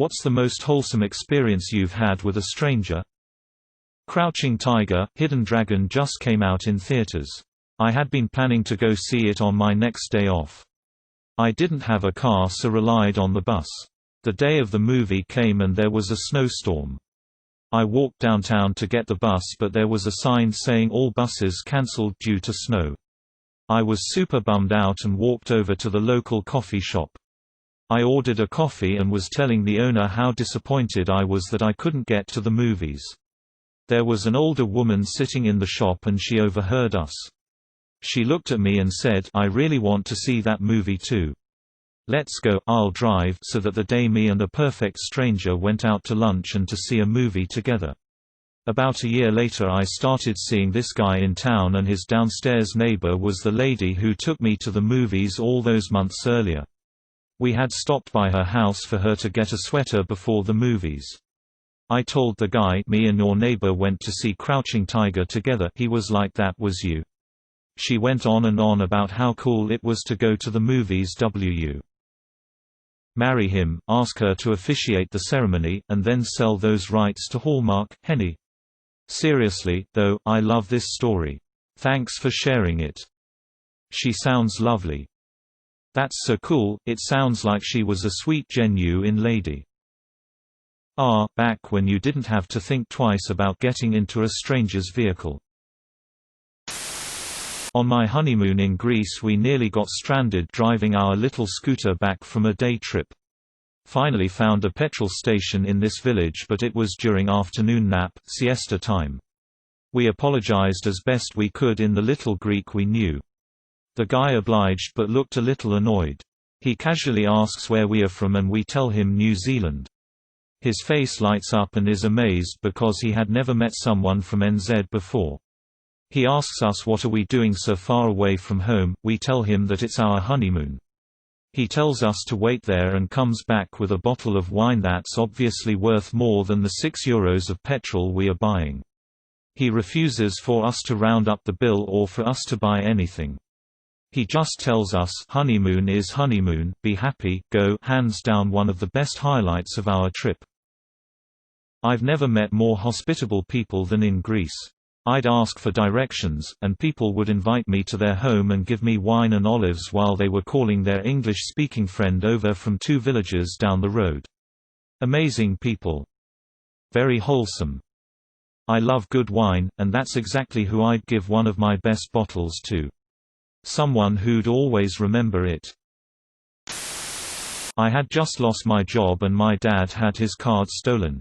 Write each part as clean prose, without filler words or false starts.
What's the most wholesome experience you've had with a stranger? Crouching Tiger, Hidden Dragon just came out in theaters. I had been planning to go see it on my next day off. I didn't have a car, so relied on the bus. The day of the movie came and there was a snowstorm. I walked downtown to get the bus, but there was a sign saying all buses cancelled due to snow. I was super bummed out and walked over to the local coffee shop. I ordered a coffee and was telling the owner how disappointed I was that I couldn't get to the movies. There was an older woman sitting in the shop and she overheard us. She looked at me and said, "I really want to see that movie too. Let's go, I'll drive," so that the day me and a perfect stranger went out to lunch and to see a movie together. About a year later I started seeing this guy in town, and his downstairs neighbor was the lady who took me to the movies all those months earlier. We had stopped by her house for her to get a sweater before the movies. I told the guy, "Me and your neighbor went to see Crouching Tiger together." He was like, "That was you?" She went on and on about how cool it was to go to the movies. Marry him, ask her to officiate the ceremony, and then sell those rights to Hallmark, Henny. Seriously, though, I love this story. Thanks for sharing it. She sounds lovely. That's so cool, it sounds like she was a sweet genuine lady. Back when you didn't have to think twice about getting into a stranger's vehicle. On my honeymoon in Greece we nearly got stranded driving our little scooter back from a day trip. Finally found a petrol station in this village, but it was during afternoon nap, siesta time. We apologized as best we could in the little Greek we knew. The guy obliged but looked a little annoyed. He casually asks where we are from and we tell him New Zealand. His face lights up and is amazed because he had never met someone from NZ before. He asks us what are we doing so far away from home. We tell him that it's our honeymoon. He tells us to wait there and comes back with a bottle of wine that's obviously worth more than the €6 of petrol we are buying. He refuses for us to round up the bill or for us to buy anything. He just tells us, "Honeymoon is honeymoon, be happy, go." Hands down one of the best highlights of our trip. I've never met more hospitable people than in Greece. I'd ask for directions, and people would invite me to their home and give me wine and olives while they were calling their English-speaking friend over from 2 villages down the road. Amazing people. Very wholesome. I love good wine, and that's exactly who I'd give one of my best bottles to. Someone who'd always remember it. I had just lost my job and my dad had his card stolen.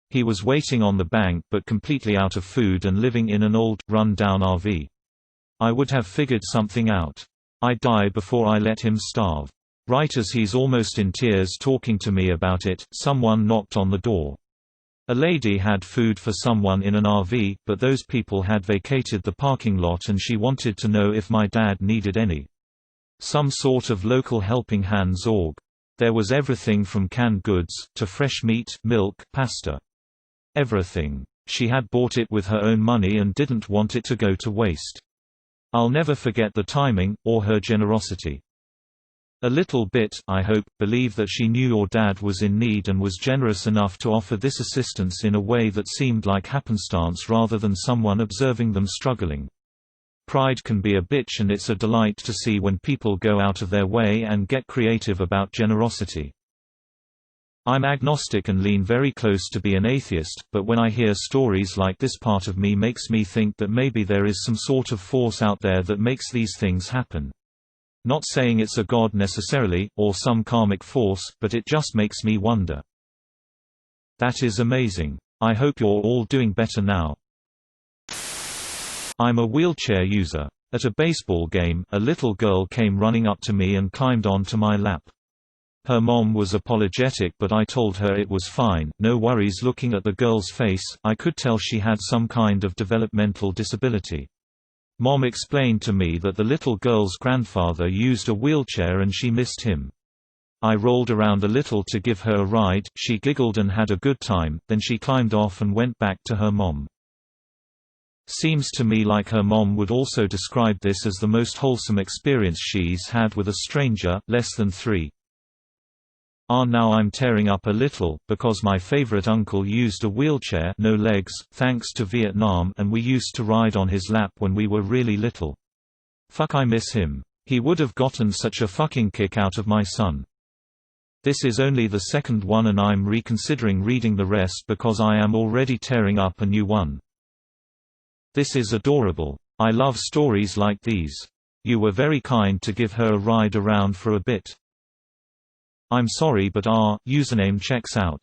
He was waiting on the bank but completely out of food and living in an old, run-down RV. I would have figured something out. I'd die before I let him starve. Right as he's almost in tears talking to me about it, someone knocked on the door. A lady had food for someone in an RV, but those people had vacated the parking lot and she wanted to know if my dad needed any. Some sort of local helping hands org. There was everything from canned goods, to fresh meat, milk, pasta. Everything. She had bought it with her own money and didn't want it to go to waste. I'll never forget the timing, or her generosity. A little bit, I hope, believe that she knew your dad was in need and was generous enough to offer this assistance in a way that seemed like happenstance rather than someone observing them struggling. Pride can be a bitch, and it's a delight to see when people go out of their way and get creative about generosity. I'm agnostic and lean very close to be an atheist, but when I hear stories like this, part of me makes me think that maybe there is some sort of force out there that makes these things happen. Not saying it's a god necessarily, or some karmic force, but it just makes me wonder. That is amazing. I hope you're all doing better now. I'm a wheelchair user. At a baseball game, a little girl came running up to me and climbed onto my lap. Her mom was apologetic, but I told her it was fine, no worries. Looking at the girl's face, I could tell she had some kind of developmental disability. Mom explained to me that the little girl's grandfather used a wheelchair and she missed him. I rolled around a little to give her a ride, she giggled and had a good time, then she climbed off and went back to her mom. Seems to me like her mom would also describe this as the most wholesome experience she's had with a stranger, less than 3. Now I'm tearing up a little, because my favorite uncle used a wheelchair, no legs, thanks to Vietnam, and we used to ride on his lap when we were really little. Fuck, I miss him. He would have gotten such a fucking kick out of my son. This is only the second one and I'm reconsidering reading the rest because I am already tearing up a new one. This is adorable. I love stories like these. You were very kind to give her a ride around for a bit. I'm sorry, but username checks out.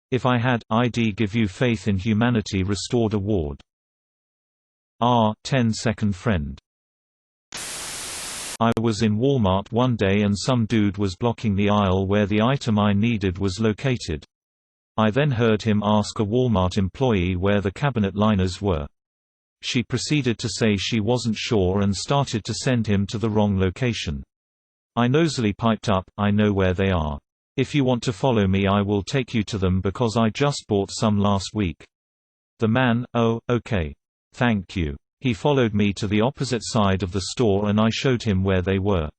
If I had, I'd give you Faith in Humanity Restored award. 10-second friend. I was in Walmart one day and some dude was blocking the aisle where the item I needed was located. I then heard him ask a Walmart employee where the cabinet liners were. She proceeded to say she wasn't sure and started to send him to the wrong location. I nosily piped up, "I know where they are. If you want to follow me I will take you to them because I just bought some last week." The man, "Oh, okay. Thank you." He followed me to the opposite side of the store and I showed him where they were.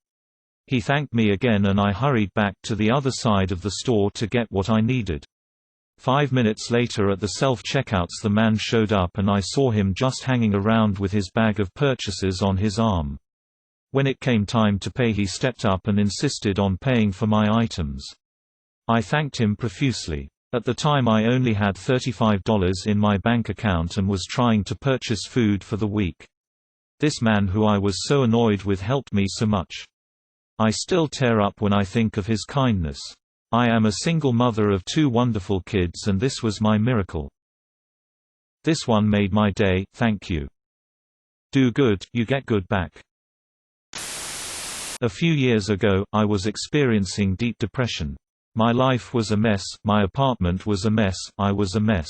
He thanked me again and I hurried back to the other side of the store to get what I needed. 5 minutes later at the self-checkouts the man showed up and I saw him just hanging around with his bag of purchases on his arm. When it came time to pay he stepped up and insisted on paying for my items. I thanked him profusely. At the time I only had $35 in my bank account and was trying to purchase food for the week. This man who I was so annoyed with helped me so much. I still tear up when I think of his kindness. I am a single mother of 2 wonderful kids and this was my miracle. This one made my day, thank you. Do good, you get good back. A few years ago, I was experiencing deep depression. My life was a mess, my apartment was a mess, I was a mess.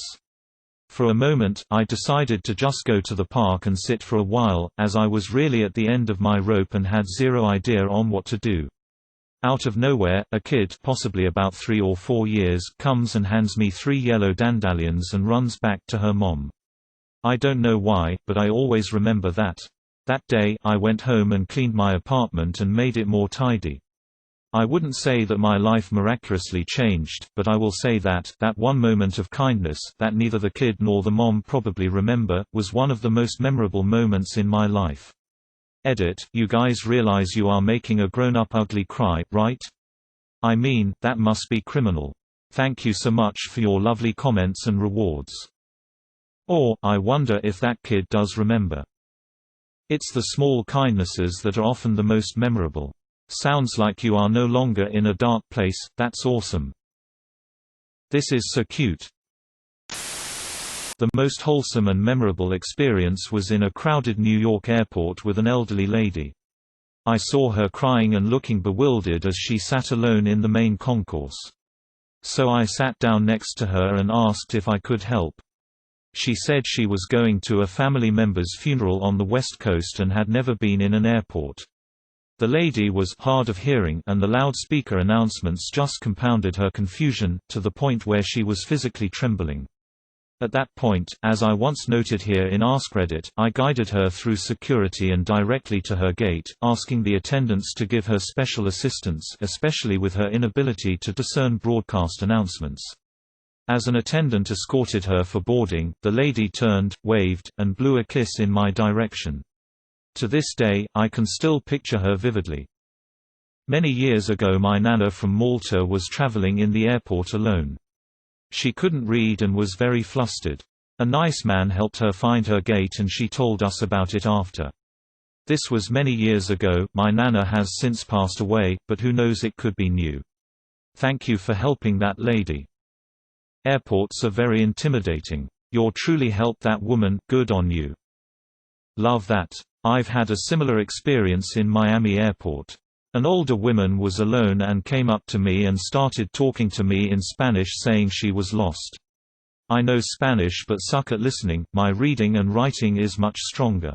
For a moment, I decided to just go to the park and sit for a while, as I was really at the end of my rope and had zero idea on what to do. Out of nowhere, a kid, possibly about 3 or 4 years, comes and hands me 3 yellow dandelions and runs back to her mom. I don't know why, but I always remember that. That day, I went home and cleaned my apartment and made it more tidy. I wouldn't say that my life miraculously changed, but I will say that one moment of kindness that neither the kid nor the mom probably remember, was one of the most memorable moments in my life. Edit, you guys realize you are making a grown-up ugly cry, right? I mean, that must be criminal. Thank you so much for your lovely comments and rewards. Or, I wonder if that kid does remember. It's the small kindnesses that are often the most memorable. Sounds like you are no longer in a dark place, that's awesome. This is so cute. The most wholesome and memorable experience was in a crowded New York airport with an elderly lady. I saw her crying and looking bewildered as she sat alone in the main concourse. So I sat down next to her and asked if I could help. She said she was going to a family member's funeral on the West Coast and had never been in an airport. The lady was hard of hearing and the loudspeaker announcements just compounded her confusion, to the point where she was physically trembling. At that point, as I once noted here in AskReddit, I guided her through security and directly to her gate, asking the attendants to give her special assistance, especially with her inability to discern broadcast announcements. As an attendant escorted her for boarding, the lady turned, waved, and blew a kiss in my direction. To this day, I can still picture her vividly. Many years ago my nana from Malta was traveling in the airport alone. She couldn't read and was very flustered. A nice man helped her find her gate and she told us about it after. This was many years ago, my nana has since passed away, but who knows, it could be new. Thank you for helping that lady. Airports are very intimidating. You're truly helped that woman, good on you. Love that. I've had a similar experience in Miami airport. An older woman was alone and came up to me and started talking to me in Spanish saying she was lost. I know Spanish but suck at listening, my reading and writing is much stronger.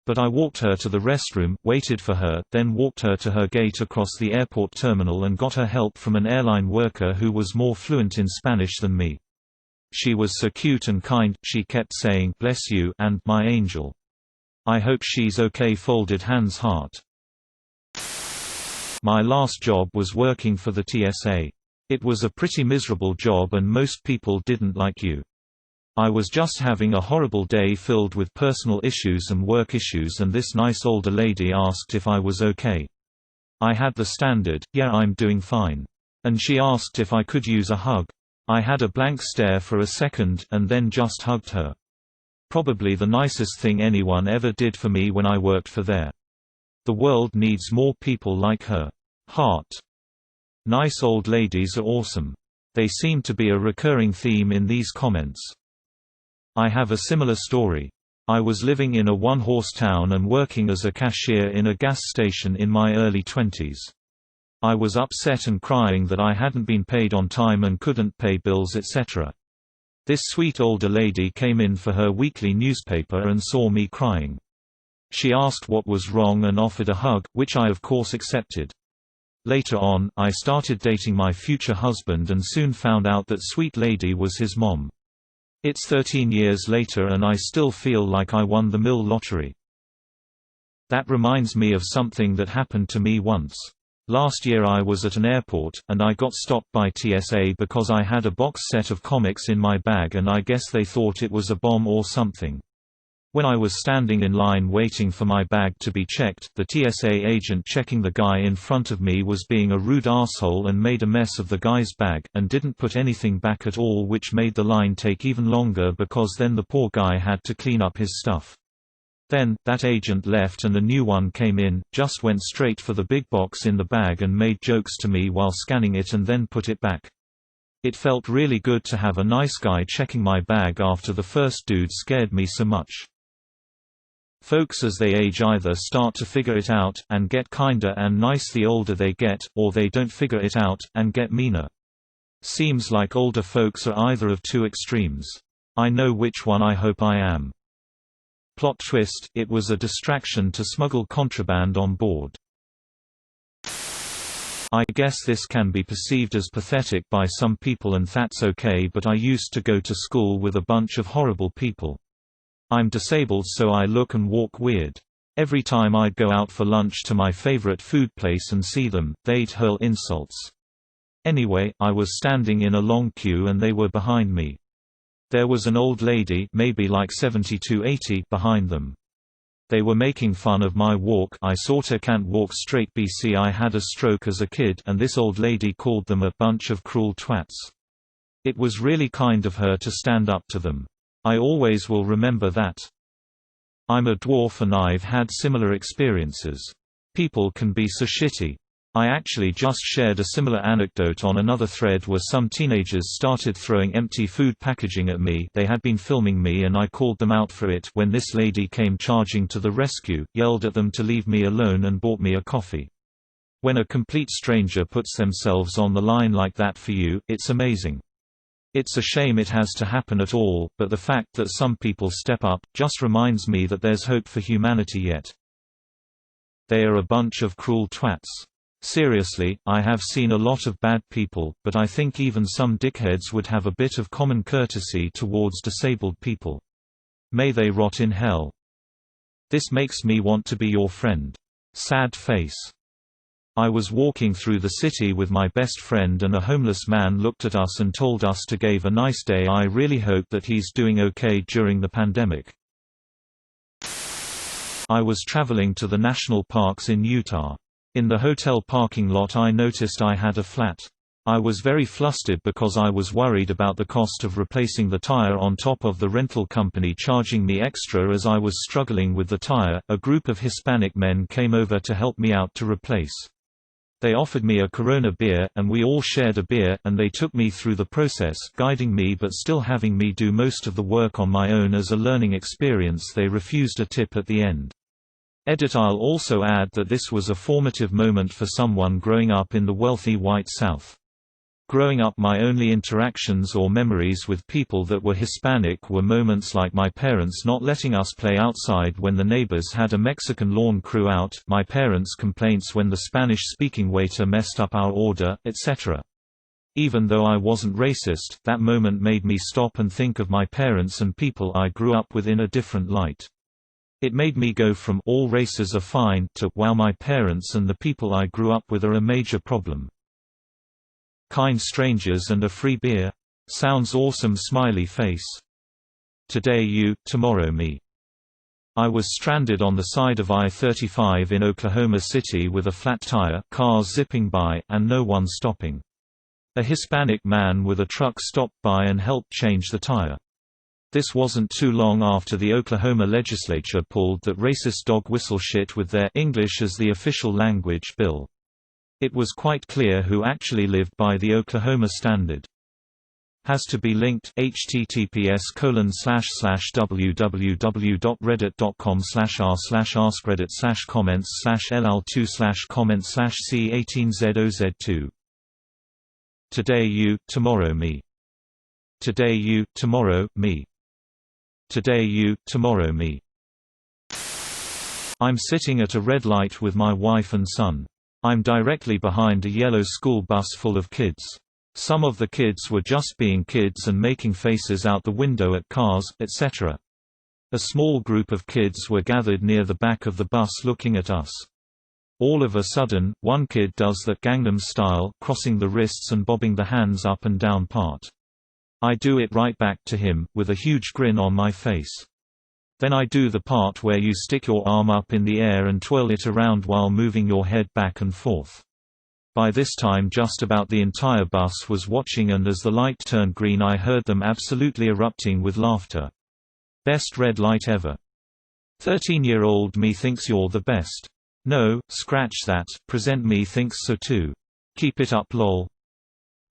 But I walked her to the restroom, waited for her, then walked her to her gate across the airport terminal and got her help from an airline worker who was more fluent in Spanish than me. She was so cute and kind, she kept saying, "Bless you," and "My angel. I hope she's okay." Folded hands heart. My last job was working for the TSA. It was a pretty miserable job and most people didn't like you. I was just having a horrible day filled with personal issues and work issues, and this nice older lady asked if I was okay. I had the standard, "Yeah, I'm doing fine." And she asked if I could use a hug. I had a blank stare for a second, and then just hugged her. Probably the nicest thing anyone ever did for me when I worked for there. The world needs more people like her. Heart. Nice old ladies are awesome. They seem to be a recurring theme in these comments. I have a similar story. I was living in a one-horse town and working as a cashier in a gas station in my early 20s. I was upset and crying that I hadn't been paid on time and couldn't pay bills, etc. This sweet older lady came in for her weekly newspaper and saw me crying. She asked what was wrong and offered a hug, which I of course accepted. Later on, I started dating my future husband and soon found out that sweet lady was his mom. It's 13 years later and I still feel like I won the Mill lottery. That reminds me of something that happened to me once. Last year I was at an airport, and I got stopped by TSA because I had a box set of comics in my bag and I guess they thought it was a bomb or something. When I was standing in line waiting for my bag to be checked, the TSA agent checking the guy in front of me was being a rude asshole and made a mess of the guy's bag, and didn't put anything back at all, which made the line take even longer because then the poor guy had to clean up his stuff. Then, that agent left and a new one came in, just went straight for the big box in the bag and made jokes to me while scanning it and then put it back. It felt really good to have a nice guy checking my bag after the first dude scared me so much. Folks as they age either start to figure it out, and get kinder and nice the older they get, or they don't figure it out, and get meaner. Seems like older folks are either of two extremes. I know which one I hope I am. Plot twist, it was a distraction to smuggle contraband on board. I guess this can be perceived as pathetic by some people and that's okay, but I used to go to school with a bunch of horrible people. I'm disabled so I look and walk weird. Every time I'd go out for lunch to my favorite food place and see them, they'd hurl insults. Anyway, I was standing in a long queue and they were behind me. There was an old lady, maybe like 70–80, behind them. They were making fun of my walk. I sorta can't walk straight BC I had a stroke as a kid, and this old lady called them a bunch of cruel twats. It was really kind of her to stand up to them. I always will remember that. I'm a dwarf and I've had similar experiences. People can be so shitty. I actually just shared a similar anecdote on another thread where some teenagers started throwing empty food packaging at me. They had been filming me and I called them out for it when this lady came charging to the rescue, yelled at them to leave me alone and bought me a coffee. When a complete stranger puts themselves on the line like that for you, it's amazing. It's a shame it has to happen at all, but the fact that some people step up, just reminds me that there's hope for humanity yet. They are a bunch of cruel twats. Seriously, I have seen a lot of bad people, but I think even some dickheads would have a bit of common courtesy towards disabled people. May they rot in hell. This makes me want to be your friend. Sad face. I was walking through the city with my best friend and a homeless man looked at us and told us to have a nice day. I really hope that he's doing okay during the pandemic. I was traveling to the national parks in Utah. In the hotel parking lot I noticed I had a flat. I was very flustered because I was worried about the cost of replacing the tire on top of the rental company charging me extra as I was struggling with the tire. A group of Hispanic men came over to help me out to replace. They offered me a Corona beer, and we all shared a beer, and they took me through the process, guiding me but still having me do most of the work on my own as a learning experience. They refused a tip at the end. I'll also add that this was a formative moment for someone growing up in the wealthy white South. Growing up, my only interactions or memories with people that were Hispanic were moments like my parents not letting us play outside when the neighbors had a Mexican lawn crew out, my parents' complaints when the Spanish-speaking waiter messed up our order, etc. Even though I wasn't racist, that moment made me stop and think of my parents and people I grew up with in a different light. It made me go from "all races are fine" to "wow, my parents and the people I grew up with are a major problem." Kind strangers and a free beer? Sounds awesome, smiley face. Today you, tomorrow me. I was stranded on the side of I-35 in Oklahoma City with a flat tire, cars zipping by, and no one stopping. A Hispanic man with a truck stopped by and helped change the tire. This wasn't too long after the Oklahoma legislature pulled that racist dog whistle shit with their "English as the official language" bill. It was quite clear who actually lived by the Oklahoma standard. Has to be linked. https://www.reddit.com/r/comments/l2/comments/c18zoz2. Today you, tomorrow me. Today you, tomorrow me. Today you, tomorrow me. I'm sitting at a red light with my wife and son. I'm directly behind a yellow school bus full of kids. Some of the kids were just being kids and making faces out the window at cars, etc. A small group of kids were gathered near the back of the bus looking at us. All of a sudden, one kid does that Gangnam Style, crossing the wrists and bobbing the hands up and down part. I do it right back to him, with a huge grin on my face. Then I do the part where you stick your arm up in the air and twirl it around while moving your head back and forth. By this time just about the entire bus was watching, and as the light turned green I heard them absolutely erupting with laughter. Best red light ever. 13-year-old me thinks you're the best. No, scratch that, present me thinks so too. Keep it up lol.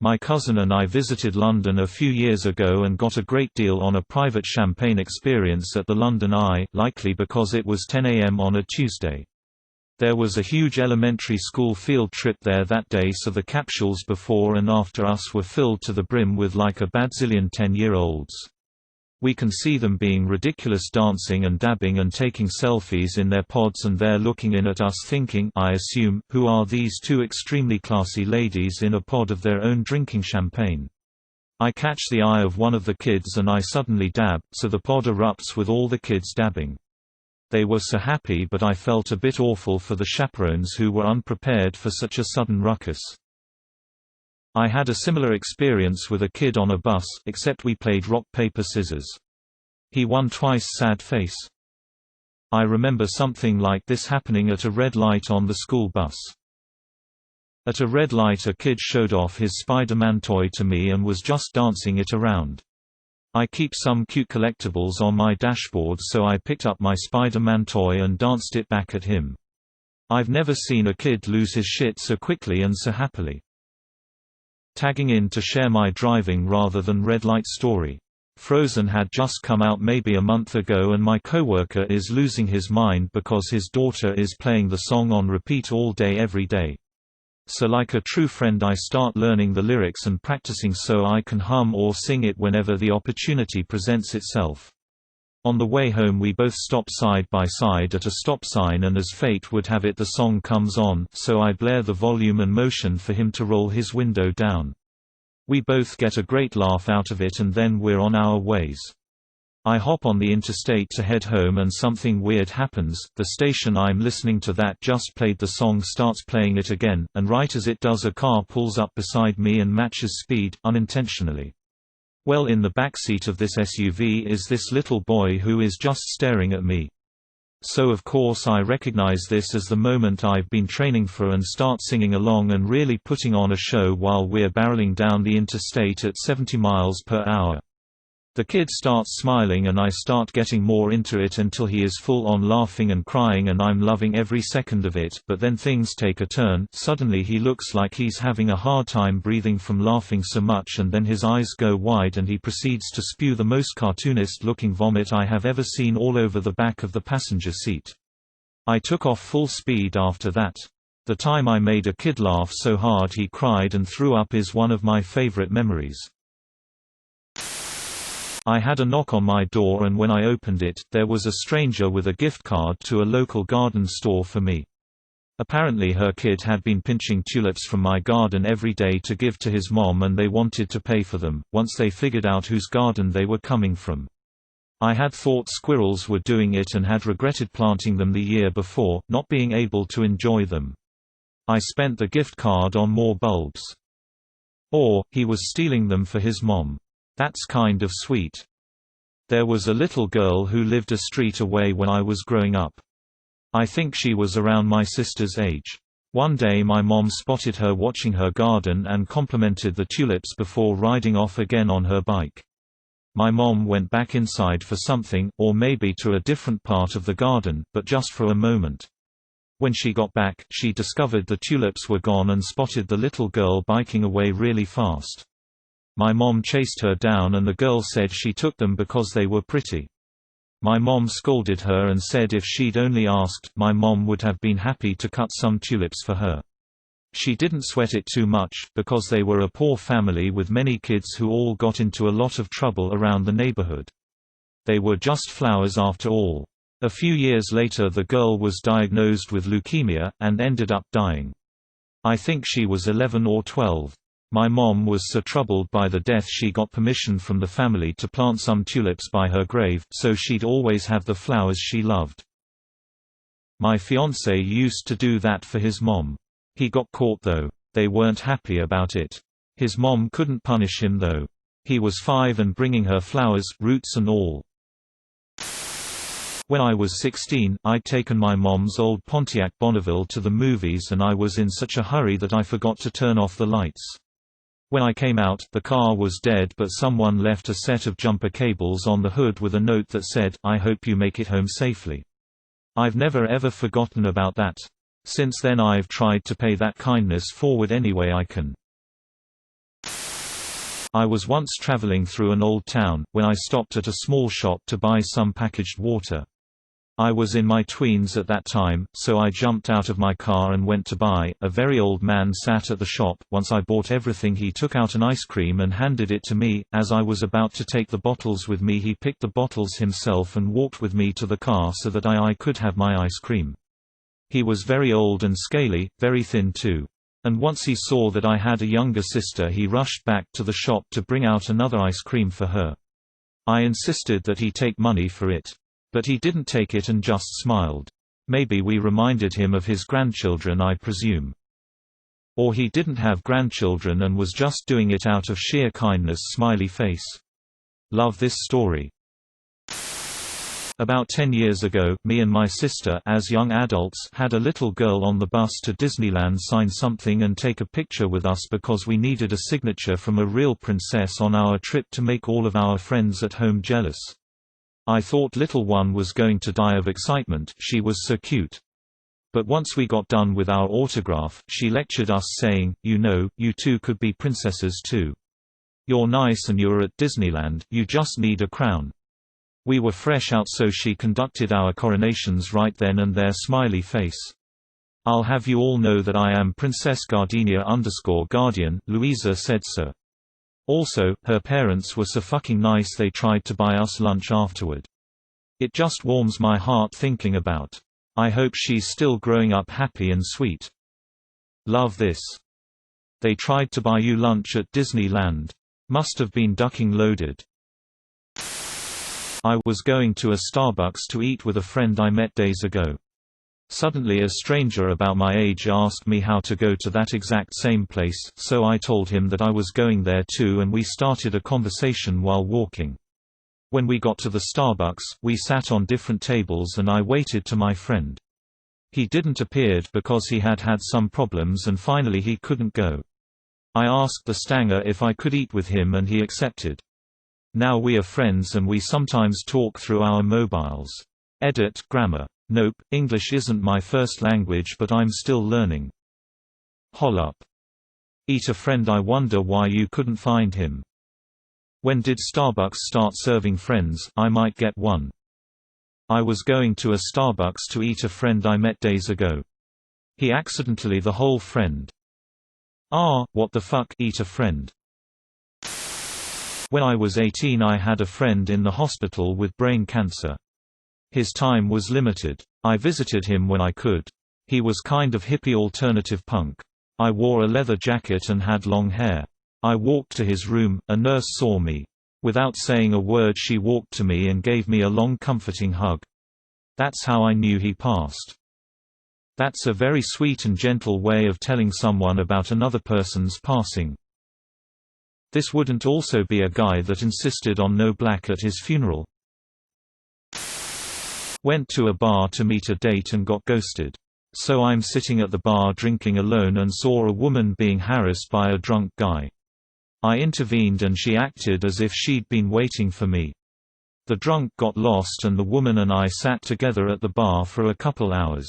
My cousin and I visited London a few years ago and got a great deal on a private champagne experience at the London Eye, likely because it was 10 a.m. on a Tuesday. There was a huge elementary school field trip there that day, so the capsules before and after us were filled to the brim with like a badzillion 10-year-olds. We can see them being ridiculous, dancing and dabbing and taking selfies in their pods, and they're looking in at us thinking, I assume, who are these two extremely classy ladies in a pod of their own drinking champagne. I catch the eye of one of the kids and I suddenly dab, so the pod erupts with all the kids dabbing. They were so happy, but I felt a bit awful for the chaperones who were unprepared for such a sudden ruckus. I had a similar experience with a kid on a bus, except we played rock paper scissors. He won twice, sad face. I remember something like this happening at a red light on the school bus. At a red light a kid showed off his Spider-Man toy to me and was just dancing it around. I keep some cute collectibles on my dashboard, so I picked up my Spider-Man toy and danced it back at him. I've never seen a kid lose his shit so quickly and so happily. Tagging in to share my driving rather than red light story. Frozen had just come out maybe a month ago and my coworker is losing his mind because his daughter is playing the song on repeat all day every day. So like a true friend I start learning the lyrics and practicing so I can hum or sing it whenever the opportunity presents itself. On the way home we both stop side by side at a stop sign, and as fate would have it the song comes on, so I blare the volume and motion for him to roll his window down. We both get a great laugh out of it and then we're on our ways. I hop on the interstate to head home and something weird happens. The station I'm listening to that just played the song starts playing it again, and right as it does a car pulls up beside me and matches speed, unintentionally. Well, in the backseat of this SUV is this little boy who is just staring at me. So of course I recognize this as the moment I've been training for and start singing along and really putting on a show while we're barreling down the interstate at 70 miles per hour. The kid starts smiling and I start getting more into it until he is full on laughing and crying, and I'm loving every second of it. But then things take a turn. Suddenly he looks like he's having a hard time breathing from laughing so much, and then his eyes go wide and he proceeds to spew the most cartoonist looking vomit I have ever seen all over the back of the passenger seat. I took off full speed after that. The time I made a kid laugh so hard he cried and threw up is one of my favorite memories. I had a knock on my door, and when I opened it, there was a stranger with a gift card to a local garden store for me. Apparently her kid had been pinching tulips from my garden every day to give to his mom, and they wanted to pay for them, once they figured out whose garden they were coming from. I had thought squirrels were doing it and had regretted planting them the year before, not being able to enjoy them. I spent the gift card on more bulbs. Or, he was stealing them for his mom. That's kind of sweet. There was a little girl who lived a street away when I was growing up. I think she was around my sister's age. One day my mom spotted her watching her garden and complimented the tulips before riding off again on her bike. My mom went back inside for something, or maybe to a different part of the garden, but just for a moment. When she got back, she discovered the tulips were gone and spotted the little girl biking away really fast. My mom chased her down and the girl said she took them because they were pretty. My mom scolded her and said if she'd only asked, my mom would have been happy to cut some tulips for her. She didn't sweat it too much, because they were a poor family with many kids who all got into a lot of trouble around the neighborhood. They were just flowers after all. A few years later the girl was diagnosed with leukemia, and ended up dying. I think she was 11 or 12. My mom was so troubled by the death she got permission from the family to plant some tulips by her grave, so she'd always have the flowers she loved. My fiancé used to do that for his mom. He got caught though. They weren't happy about it. His mom couldn't punish him though. He was 5 and bringing her flowers, roots and all. When I was 16, I'd taken my mom's old Pontiac Bonneville to the movies and I was in such a hurry that I forgot to turn off the lights. When I came out, the car was dead but someone left a set of jumper cables on the hood with a note that said, "I hope you make it home safely." I've never ever forgotten about that. Since then I've tried to pay that kindness forward any way I can. I was once traveling through an old town, when I stopped at a small shop to buy some packaged water. I was in my tweens at that time, so I jumped out of my car and went to buy. A very old man sat at the shop. Once I bought everything, he took out an ice cream and handed it to me. As I was about to take the bottles with me, he picked the bottles himself and walked with me to the car so that I could have my ice cream. He was very old and scaly, very thin too. And once he saw that I had a younger sister, he rushed back to the shop to bring out another ice cream for her. I insisted that he take money for it. But he didn't take it and just smiled. Maybe we reminded him of his grandchildren, I presume. Or he didn't have grandchildren and was just doing it out of sheer kindness. Smiley face. Love this story. About 10 years ago, me and my sister, as young adults, had a little girl on the bus to Disneyland sign something and take a picture with us because we needed a signature from a real princess on our trip to make all of our friends at home jealous. I thought little one was going to die of excitement, she was so cute. But once we got done with our autograph, she lectured us saying, "You know, you two could be princesses too. You're nice and you're at Disneyland, you just need a crown." We were fresh out, so she conducted our coronations right then and there. Smiley face. "I'll have you all know that I am Princess Gardenia_Guardian, Louisa said so. Also, her parents were so fucking nice they tried to buy us lunch afterward. It just warms my heart thinking about. I hope she's still growing up happy and sweet. Love this. They tried to buy you lunch at Disneyland. Must have been ducking loaded." I was going to a Starbucks to eat with a friend I met days ago. Suddenly a stranger about my age asked me how to go to that exact same place, so I told him that I was going there too and we started a conversation while walking. When we got to the Starbucks, we sat on different tables and I waited to my friend. He didn't appear because he had had some problems and finally he couldn't go. I asked the stanger if I could eat with him and he accepted. Now we are friends and we sometimes talk through our mobiles. Edit grammar. Nope, English isn't my first language but I'm still learning. Hol up. Eat a friend. I wonder why you couldn't find him. When did Starbucks start serving friends? I might get one. I was going to a Starbucks to eat a friend I met days ago. He accidentally the whole friend. Ah, what the fuck, eat a friend. When I was 18 I had a friend in the hospital with brain cancer. His time was limited. I visited him when I could. He was kind of hippie alternative punk. I wore a leather jacket and had long hair. I walked to his room, a nurse saw me. Without saying a word she walked to me and gave me a long comforting hug. That's how I knew he passed. That's a very sweet and gentle way of telling someone about another person's passing. This wouldn't also be a guy that insisted on no black at his funeral. Went to a bar to meet a date and got ghosted. So I'm sitting at the bar drinking alone and saw a woman being harassed by a drunk guy. I intervened and she acted as if she'd been waiting for me. The drunk got lost and the woman and I sat together at the bar for a couple hours.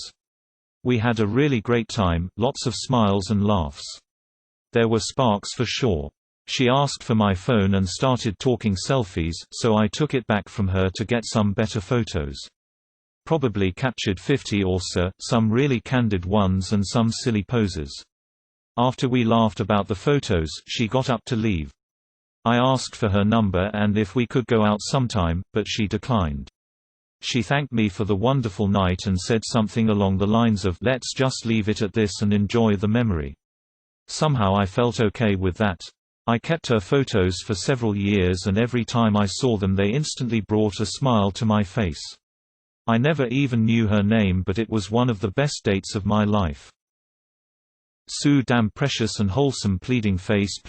We had a really great time, lots of smiles and laughs. There were sparks for sure. She asked for my phone and started talking selfies, so I took it back from her to get some better photos. Probably captured 50 or so, some really candid ones and some silly poses. After we laughed about the photos, she got up to leave. I asked for her number and if we could go out sometime, but she declined. She thanked me for the wonderful night and said something along the lines of, "Let's just leave it at this and enjoy the memory." Somehow I felt okay with that. I kept her photos for several years and every time I saw them they instantly brought a smile to my face. I never even knew her name, but it was one of the best dates of my life. So damn precious and wholesome. Pleading face.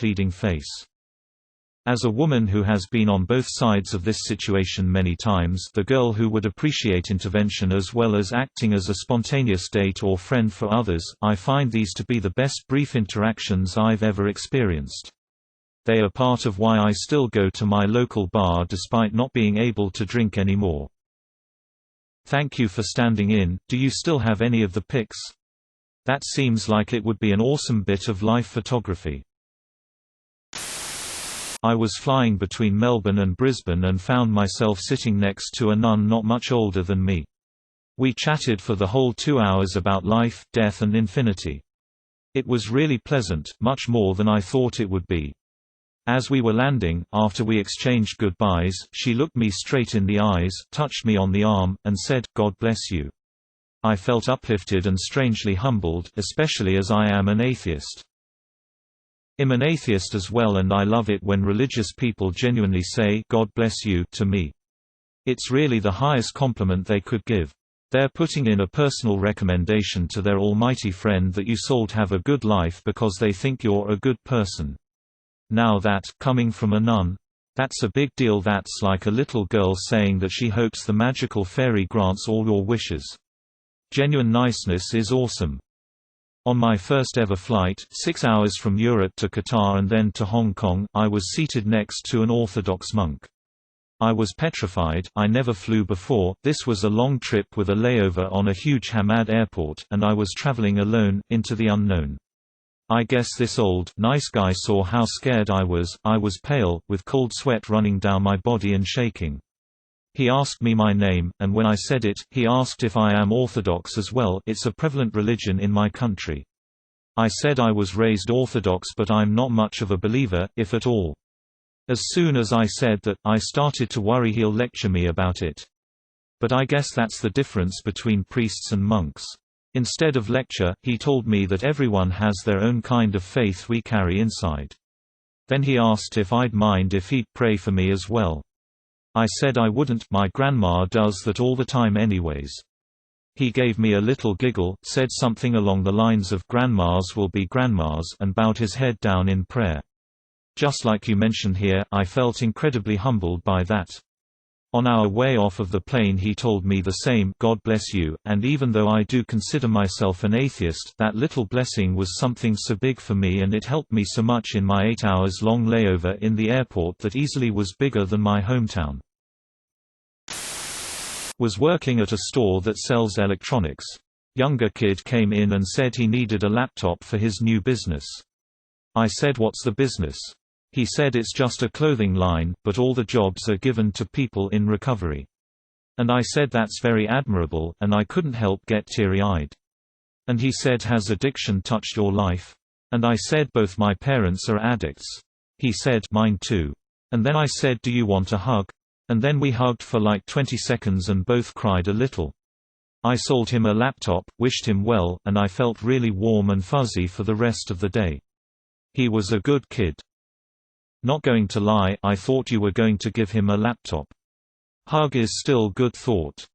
As a woman who has been on both sides of this situation many times, the girl who would appreciate intervention as well as acting as a spontaneous date or friend for others, I find these to be the best brief interactions I've ever experienced. They are part of why I still go to my local bar despite not being able to drink anymore. Thank you for standing in. Do you still have any of the pics? That seems like it would be an awesome bit of life photography. I was flying between Melbourne and Brisbane and found myself sitting next to a nun not much older than me. We chatted for the whole 2 hours about life, death and infinity. It was really pleasant, much more than I thought it would be. As we were landing, after we exchanged goodbyes, she looked me straight in the eyes, touched me on the arm, and said, "God bless you." I felt uplifted and strangely humbled, especially as I am an atheist. I'm an atheist as well, and I love it when religious people genuinely say, "God bless you," to me. It's really the highest compliment they could give. They're putting in a personal recommendation to their almighty friend that you sold have a good life because they think you're a good person. Now that, coming from a nun, that's a big deal. That's like a little girl saying that she hopes the magical fairy grants all your wishes. Genuine niceness is awesome. On my first ever flight, 6 hours from Europe to Qatar and then to Hong Kong, I was seated next to an Orthodox monk. I was petrified. I never flew before. This was a long trip with a layover on a huge Hamad airport, and I was traveling alone, into the unknown. I guess this old, nice guy saw how scared I was. I was pale, with cold sweat running down my body and shaking. He asked me my name, and when I said it, he asked if I am Orthodox as well. It's a prevalent religion in my country. I said I was raised Orthodox, but I'm not much of a believer, if at all. As soon as I said that, I started to worry he'll lecture me about it. But I guess that's the difference between priests and monks. Instead of lecture, he told me that everyone has their own kind of faith we carry inside. Then he asked if I'd mind if he'd pray for me as well. I said I wouldn't, my grandma does that all the time anyways. He gave me a little giggle, said something along the lines of "grandmas will be grandmas," and bowed his head down in prayer. Just like you mentioned here, I felt incredibly humbled by that. On our way off of the plane he told me the same, "God bless you," and even though I do consider myself an atheist, that little blessing was something so big for me, and it helped me so much in my 8 hours long layover in the airport that easily was bigger than my hometown. Was working at a store that sells electronics. Younger kid came in and said he needed a laptop for his new business. I said, "What's the business?" He said it's just a clothing line, but all the jobs are given to people in recovery. And I said that's very admirable, and I couldn't help get teary-eyed. And he said, "Has addiction touched your life?" And I said, "Both my parents are addicts." He said, "Mine too." And then I said, "Do you want a hug?" And then we hugged for like 20 seconds and both cried a little. I sold him a laptop, wished him well, and I felt really warm and fuzzy for the rest of the day. He was a good kid. Not going to lie, I thought you were going to give him a laptop. Hug is still good thought.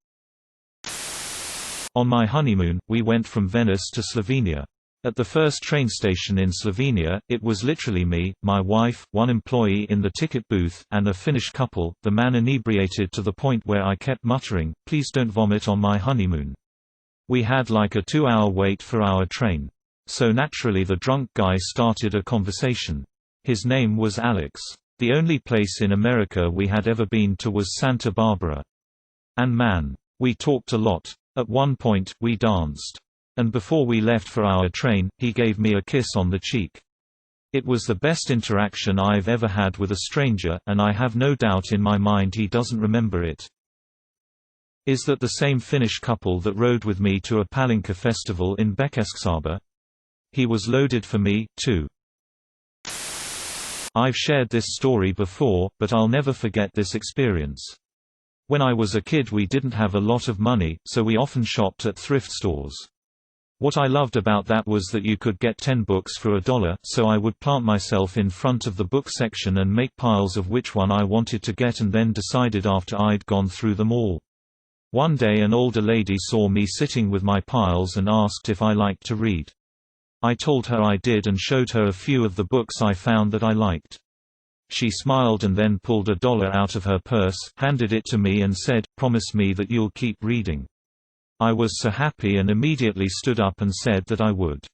On my honeymoon, we went from Venice to Slovenia. At the first train station in Slovenia, it was literally me, my wife, one employee in the ticket booth, and a Finnish couple, the man inebriated to the point where I kept muttering, "Please don't vomit on my honeymoon." We had like a 2-hour wait for our train. So naturally the drunk guy started a conversation. His name was Alex. The only place in America we had ever been to was Santa Barbara. And man, we talked a lot. At one point, we danced. And before we left for our train, he gave me a kiss on the cheek. It was the best interaction I've ever had with a stranger, and I have no doubt in my mind he doesn't remember it. Is that the same Finnish couple that rode with me to a Palinka festival in Békéscsaba? He was loaded for me, too. I've shared this story before, but I'll never forget this experience. When I was a kid we didn't have a lot of money, so we often shopped at thrift stores. What I loved about that was that you could get 10 books for $1, so I would plant myself in front of the book section and make piles of which one I wanted to get and then decided after I'd gone through them all. One day an older lady saw me sitting with my piles and asked if I liked to read. I told her I did and showed her a few of the books I found that I liked. She smiled and then pulled $1 out of her purse, handed it to me and said, "Promise me that you'll keep reading." I was so happy and immediately stood up and said that I would.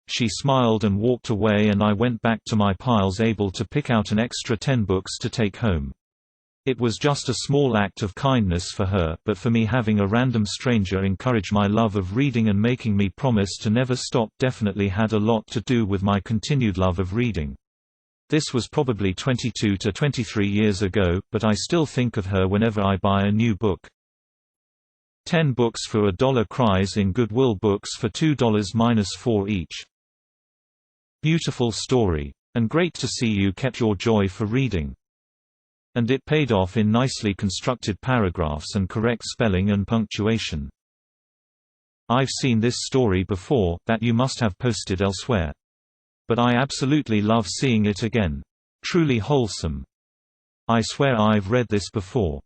She smiled and walked away and I went back to my piles able to pick out an extra 10 books to take home. It was just a small act of kindness for her, but for me having a random stranger encourage my love of reading and making me promise to never stop definitely had a lot to do with my continued love of reading. This was probably 22 to 23 years ago, but I still think of her whenever I buy a new book. 10 books for $1 cries in Goodwill books for $2-4 each. Beautiful story. And great to see you kept your joy for reading. And it paid off in nicely constructed paragraphs and correct spelling and punctuation. I've seen this story before, that you must have posted elsewhere. But I absolutely love seeing it again. Truly wholesome. I swear I've read this before.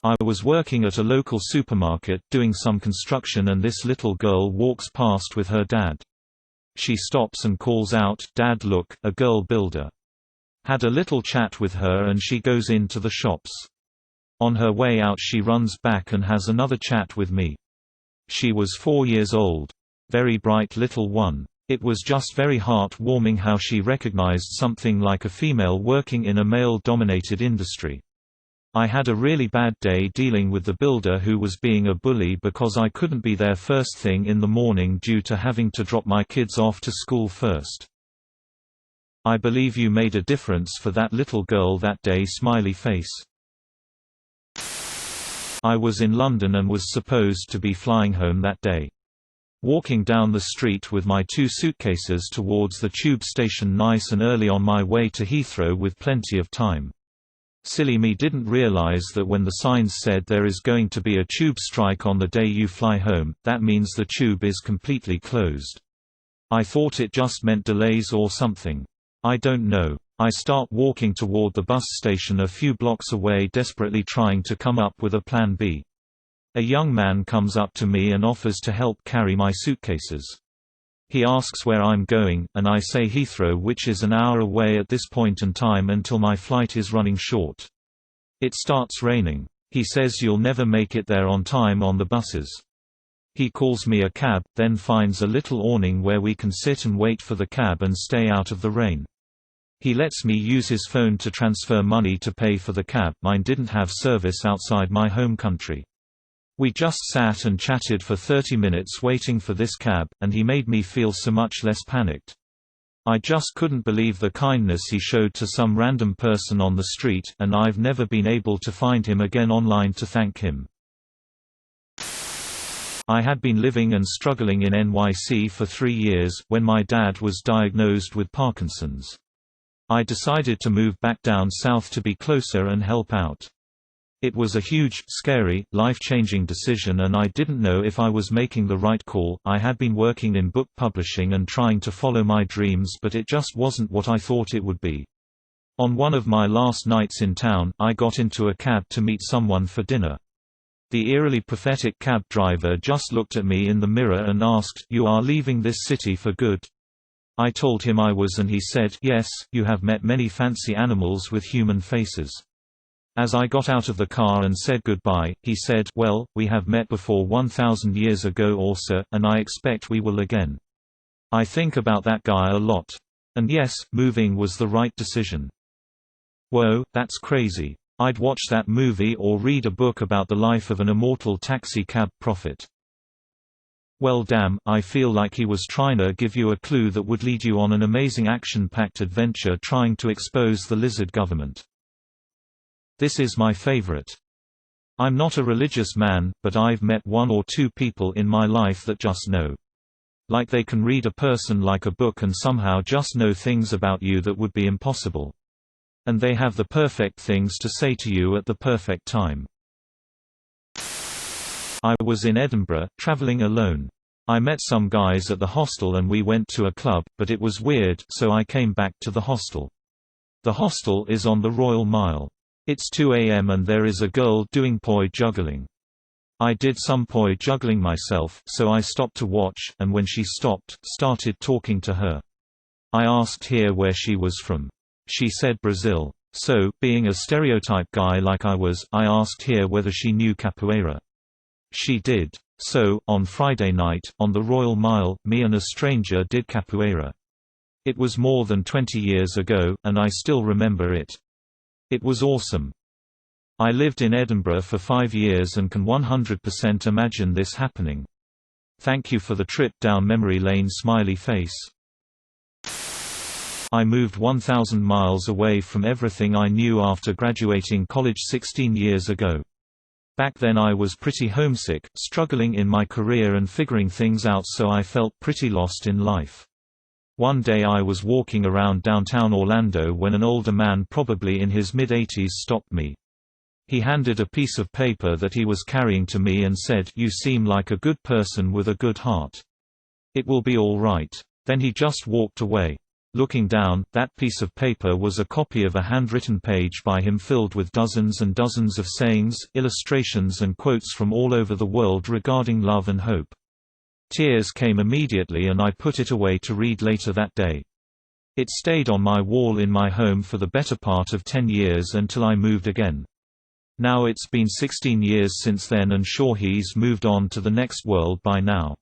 I was working at a local supermarket doing some construction and this little girl walks past with her dad. She stops and calls out, "Dad, look, a girl builder." Had a little chat with her and she goes into the shops. On her way out she runs back and has another chat with me. She was 4 years old. Very bright little one. It was just very heart-warming how she recognized something like a female working in a male-dominated industry. I had a really bad day dealing with the builder who was being a bully because I couldn't be there first thing in the morning due to having to drop my kids off to school first. I believe you made a difference for that little girl that day. Smiley face. I was in London and was supposed to be flying home that day. Walking down the street with my 2 suitcases towards the tube station nice and early on my way to Heathrow with plenty of time. Silly me didn't realize that when the signs said there is going to be a tube strike on the day you fly home, that means the tube is completely closed. I thought it just meant delays or something. I don't know. I start walking toward the bus station a few blocks away desperately trying to come up with a plan B. A young man comes up to me and offers to help carry my suitcases. He asks where I'm going, and I say Heathrow, which is an hour away at this point in time until my flight is running short. It starts raining. He says you'll never make it there on time on the buses. He calls me a cab, then finds a little awning where we can sit and wait for the cab and stay out of the rain. He lets me use his phone to transfer money to pay for the cab. Mine didn't have service outside my home country. We just sat and chatted for 30 minutes waiting for this cab, and he made me feel so much less panicked. I just couldn't believe the kindness he showed to some random person on the street, and I've never been able to find him again online to thank him. I had been living and struggling in NYC for 3 years, when my dad was diagnosed with Parkinson's. I decided to move back down south to be closer and help out. It was a huge, scary, life-changing decision and I didn't know if I was making the right call. I had been working in book publishing and trying to follow my dreams, but it just wasn't what I thought it would be. On one of my last nights in town, I got into a cab to meet someone for dinner. The eerily pathetic cab driver just looked at me in the mirror and asked, "You are leaving this city for good?" I told him I was and he said, "Yes, you have met many fancy animals with human faces." As I got out of the car and said goodbye, he said, "Well, we have met before 1,000 years ago also, and I expect we will again." I think about that guy a lot. And yes, moving was the right decision. Whoa, that's crazy. I'd watch that movie or read a book about the life of an immortal taxi cab prophet. Well damn, I feel like he was trying to give you a clue that would lead you on an amazing action-packed adventure trying to expose the lizard government. This is my favorite. I'm not a religious man, but I've met one or two people in my life that just know. Like they can read a person like a book and somehow just know things about you that would be impossible. And they have the perfect things to say to you at the perfect time. I was in Edinburgh, travelling alone. I met some guys at the hostel and we went to a club, but it was weird, so I came back to the hostel. The hostel is on the Royal Mile. It's 2 a.m. and there is a girl doing poi juggling. I did some poi juggling myself, so I stopped to watch, and when she stopped, started talking to her. I asked her where she was from. She said Brazil. So, being a stereotype guy like I was, I asked her whether she knew capoeira. She did. So, on Friday night, on the Royal Mile, me and a stranger did capoeira. It was more than 20 years ago, and I still remember it. It was awesome. I lived in Edinburgh for 5 years and can 100% imagine this happening. Thank you for the trip down memory lane, smiley face. I moved 1,000 miles away from everything I knew after graduating college 16 years ago. Back then I was pretty homesick, struggling in my career and figuring things out, so I felt pretty lost in life. One day I was walking around downtown Orlando when an older man probably in his mid-80s stopped me. He handed a piece of paper that he was carrying to me and said, "You seem like a good person with a good heart. It will be all right." Then he just walked away. Looking down, that piece of paper was a copy of a handwritten page by him filled with dozens and dozens of sayings, illustrations and quotes from all over the world regarding love and hope. Tears came immediately and I put it away to read later that day. It stayed on my wall in my home for the better part of 10 years until I moved again. Now it's been 16 years since then and sure he's moved on to the next world by now.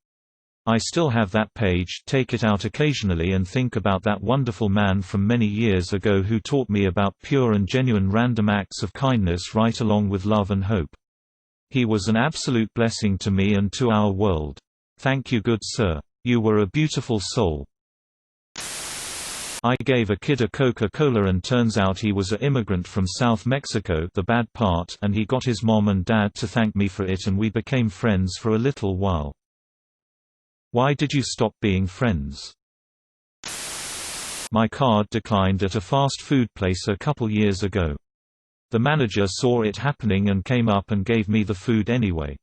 I still have that page, take it out occasionally and think about that wonderful man from many years ago who taught me about pure and genuine random acts of kindness right along with love and hope. He was an absolute blessing to me and to our world. Thank you, good sir. You were a beautiful soul. I gave a kid a Coca-Cola and turns out he was an immigrant from South Mexico, the bad part, and he got his mom and dad to thank me for it and we became friends for a little while. Why did you stop being friends? My card declined at a fast food place a couple years ago. The manager saw it happening and came up and gave me the food anyway.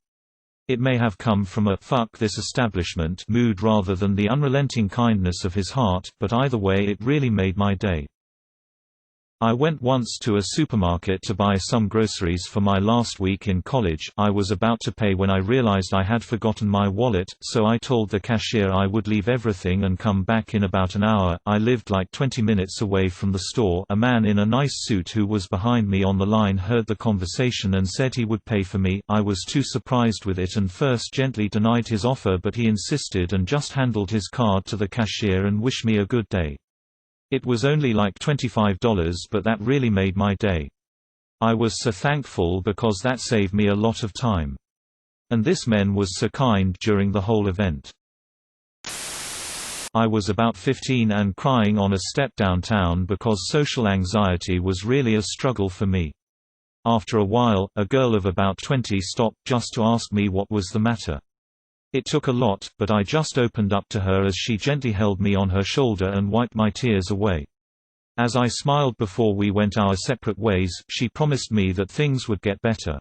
It may have come from a "fuck this establishment" mood rather than the unrelenting kindness of his heart, but either way it really made my day. I went once to a supermarket to buy some groceries for my last week in college. I was about to pay when I realized I had forgotten my wallet, so I told the cashier I would leave everything and come back in about an hour. I lived like 20 minutes away from the store. A man in a nice suit who was behind me on the line heard the conversation and said he would pay for me. I was too surprised with it and first gently denied his offer, but he insisted and just handed his card to the cashier and wished me a good day. It was only like $25, but that really made my day. I was so thankful because that saved me a lot of time. And this man was so kind during the whole event. I was about 15 and crying on a step downtown because social anxiety was really a struggle for me. After a while, a girl of about 20 stopped just to ask me what was the matter. It took a lot, but I just opened up to her as she gently held me on her shoulder and wiped my tears away. As I smiled before we went our separate ways, she promised me that things would get better.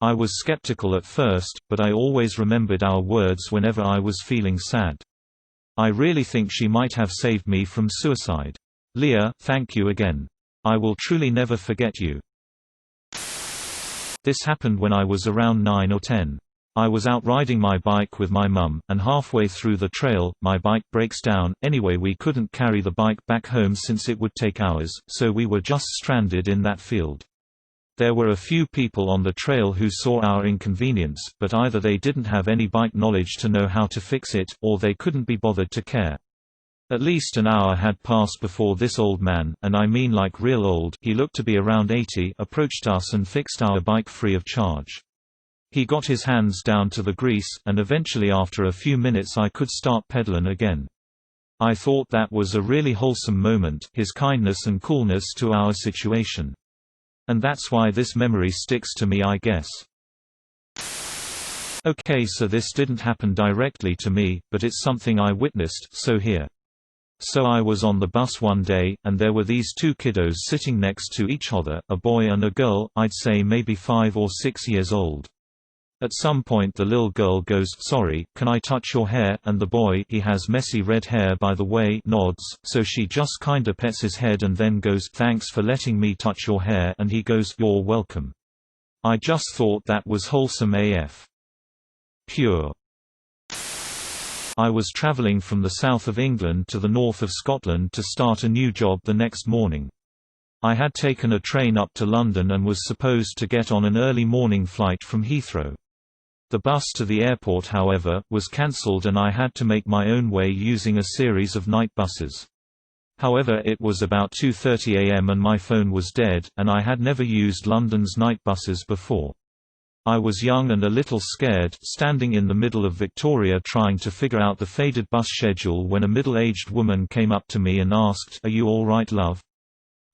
I was skeptical at first, but I always remembered our words whenever I was feeling sad. I really think she might have saved me from suicide. Leah, thank you again. I will truly never forget you. This happened when I was around 9 or 10. I was out riding my bike with my mum, and halfway through the trail, my bike breaks down. Anyway, we couldn't carry the bike back home since it would take hours, so we were just stranded in that field. There were a few people on the trail who saw our inconvenience, but either they didn't have any bike knowledge to know how to fix it, or they couldn't be bothered to care. At least an hour had passed before this old man, and I mean like real old, he looked to be around 80, approached us and fixed our bike free of charge. He got his hands down to the grease, and eventually after a few minutes I could start pedaling again. I thought that was a really wholesome moment, his kindness and coolness to our situation. And that's why this memory sticks to me, I guess. Okay, so this didn't happen directly to me, but it's something I witnessed, so here. So I was on the bus one day, and there were these two kiddos sitting next to each other, a boy and a girl, I'd say maybe 5 or 6 years old. At some point the little girl goes, "Sorry, can I touch your hair?" and the boy, he has messy red hair by the way, nods, so she just kinda pets his head and then goes, "Thanks for letting me touch your hair," and he goes, "You're welcome." I just thought that was wholesome AF. Pure. I was travelling from the south of England to the north of Scotland to start a new job the next morning. I had taken a train up to London and was supposed to get on an early morning flight from Heathrow. The bus to the airport, however, was cancelled and I had to make my own way using a series of night buses. However, it was about 2:30 a.m. and my phone was dead, and I had never used London's night buses before. I was young and a little scared, standing in the middle of Victoria trying to figure out the faded bus schedule when a middle-aged woman came up to me and asked, "Are you all right, love?"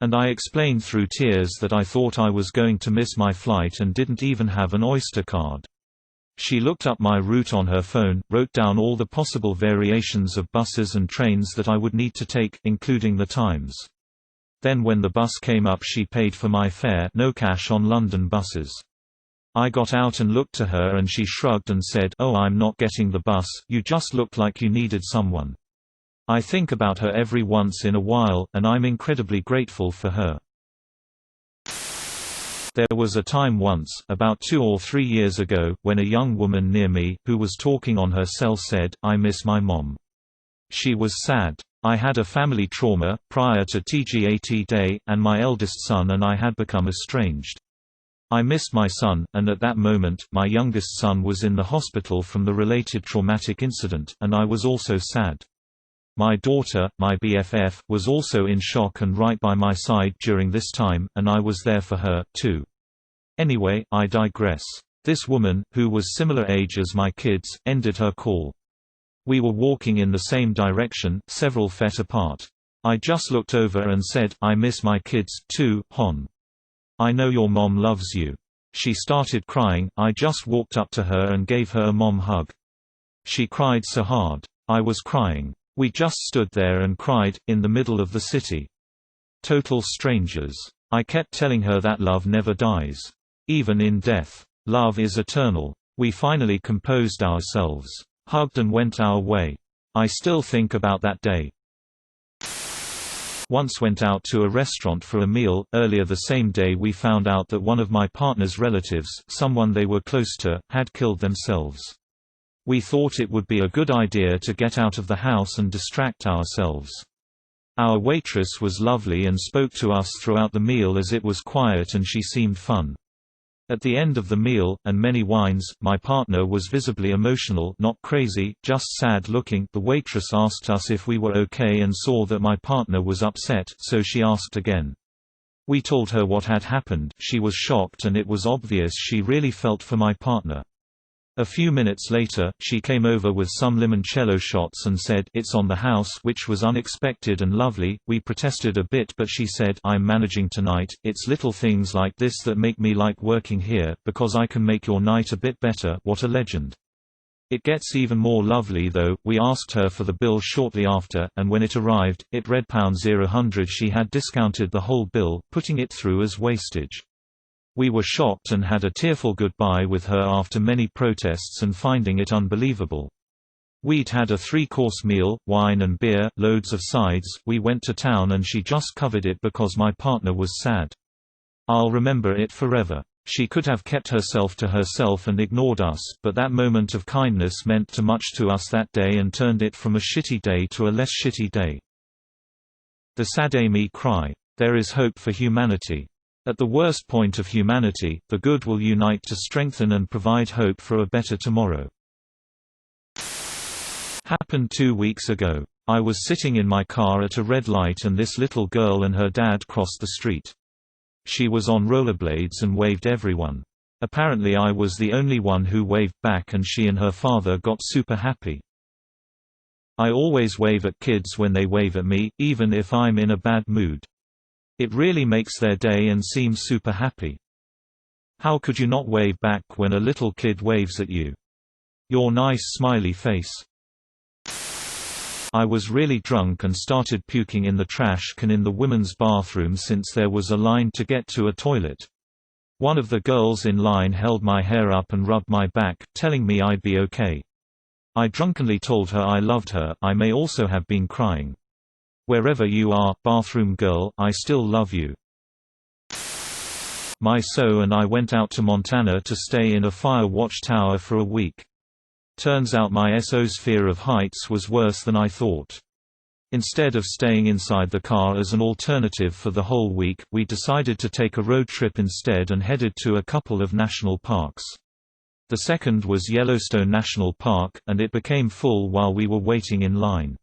And I explained through tears that I thought I was going to miss my flight and didn't even have an Oyster card. She looked up my route on her phone, wrote down all the possible variations of buses and trains that I would need to take, including the times. Then when the bus came up she paid for my fare, no cash on London buses. I got out and looked to her and she shrugged and said, "Oh, I'm not getting the bus, you just looked like you needed someone." I think about her every once in a while, and I'm incredibly grateful for her. There was a time once, about 2 or 3 years ago, when a young woman near me, who was talking on her cell said, "I miss my mom." She was sad. I had a family trauma, prior to TGAT Day, and my eldest son and I had become estranged. I missed my son, and at that moment, my youngest son was in the hospital from the related traumatic incident, and I was also sad. My daughter, my BFF, was also in shock and right by my side during this time, and I was there for her, too. Anyway, I digress. This woman, who was similar age as my kids, ended her call. We were walking in the same direction, several feet apart. I just looked over and said, "I miss my kids, too, Hon. I know your mom loves you." She started crying. I just walked up to her and gave her a mom hug. She cried so hard. I was crying. We just stood there and cried, in the middle of the city. Total strangers. I kept telling her that love never dies. Even in death. Love is eternal. We finally composed ourselves, hugged and went our way. I still think about that day. Once went out to a restaurant for a meal. Earlier the same day we found out that one of my partner's relatives, someone they were close to, had killed themselves. We thought it would be a good idea to get out of the house and distract ourselves. Our waitress was lovely and spoke to us throughout the meal as it was quiet and she seemed fun. At the end of the meal, and many wines, my partner was visibly emotional, not crazy, just sad looking. The waitress asked us if we were okay and saw that my partner was upset, so she asked again. We told her what had happened. She was shocked and it was obvious she really felt for my partner. A few minutes later, she came over with some limoncello shots and said, "It's on the house," which was unexpected and lovely. We protested a bit but she said, "I'm managing tonight. It's little things like this that make me like working here, because I can make your night a bit better." What a legend. It gets even more lovely though. We asked her for the bill shortly after, and when it arrived, it read £0. She had discounted the whole bill, putting it through as wastage. We were shocked and had a tearful goodbye with her after many protests and finding it unbelievable. We'd had a 3-course meal, wine and beer, loads of sides. We went to town and she just covered it because my partner was sad. I'll remember it forever. She could have kept herself to herself and ignored us, but that moment of kindness meant too much to us that day and turned it from a shitty day to a less shitty day. The sad Amy cry. There is hope for humanity. At the worst point of humanity, the good will unite to strengthen and provide hope for a better tomorrow. Happened 2 weeks ago. I was sitting in my car at a red light and this little girl and her dad crossed the street. She was on rollerblades and waved everyone. Apparently I was the only one who waved back and she and her father got super happy. I always wave at kids when they wave at me, even if I'm in a bad mood. It really makes their day and seems super happy. How could you not wave back when a little kid waves at you? Your nice smiley face. I was really drunk and started puking in the trash can in the women's bathroom since there was a line to get to a toilet. One of the girls in line held my hair up and rubbed my back, telling me I'd be okay. I drunkenly told her I loved her. I may also have been crying. Wherever you are, bathroom girl, I still love you. My SO and I went out to Montana to stay in a fire watch tower for a week. Turns out my SO's fear of heights was worse than I thought. Instead of staying inside the car as an alternative for the whole week, we decided to take a road trip instead and headed to a couple of national parks. The second was Yellowstone National Park, and it became full while we were waiting in line.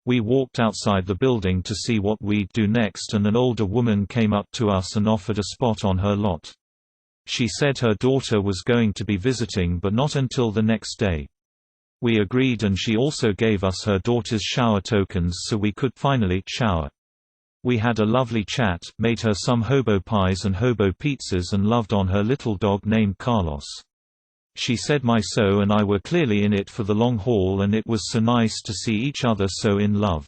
We walked outside the building to see what we'd do next and an older woman came up to us and offered a spot on her lot. She said her daughter was going to be visiting but not until the next day. We agreed and she also gave us her daughter's shower tokens so we could finally shower. We had a lovely chat, made her some hobo pies and hobo pizzas and loved on her little dog named Carlos. She said my SO and I were clearly in it for the long haul and it was so nice to see each other so in love.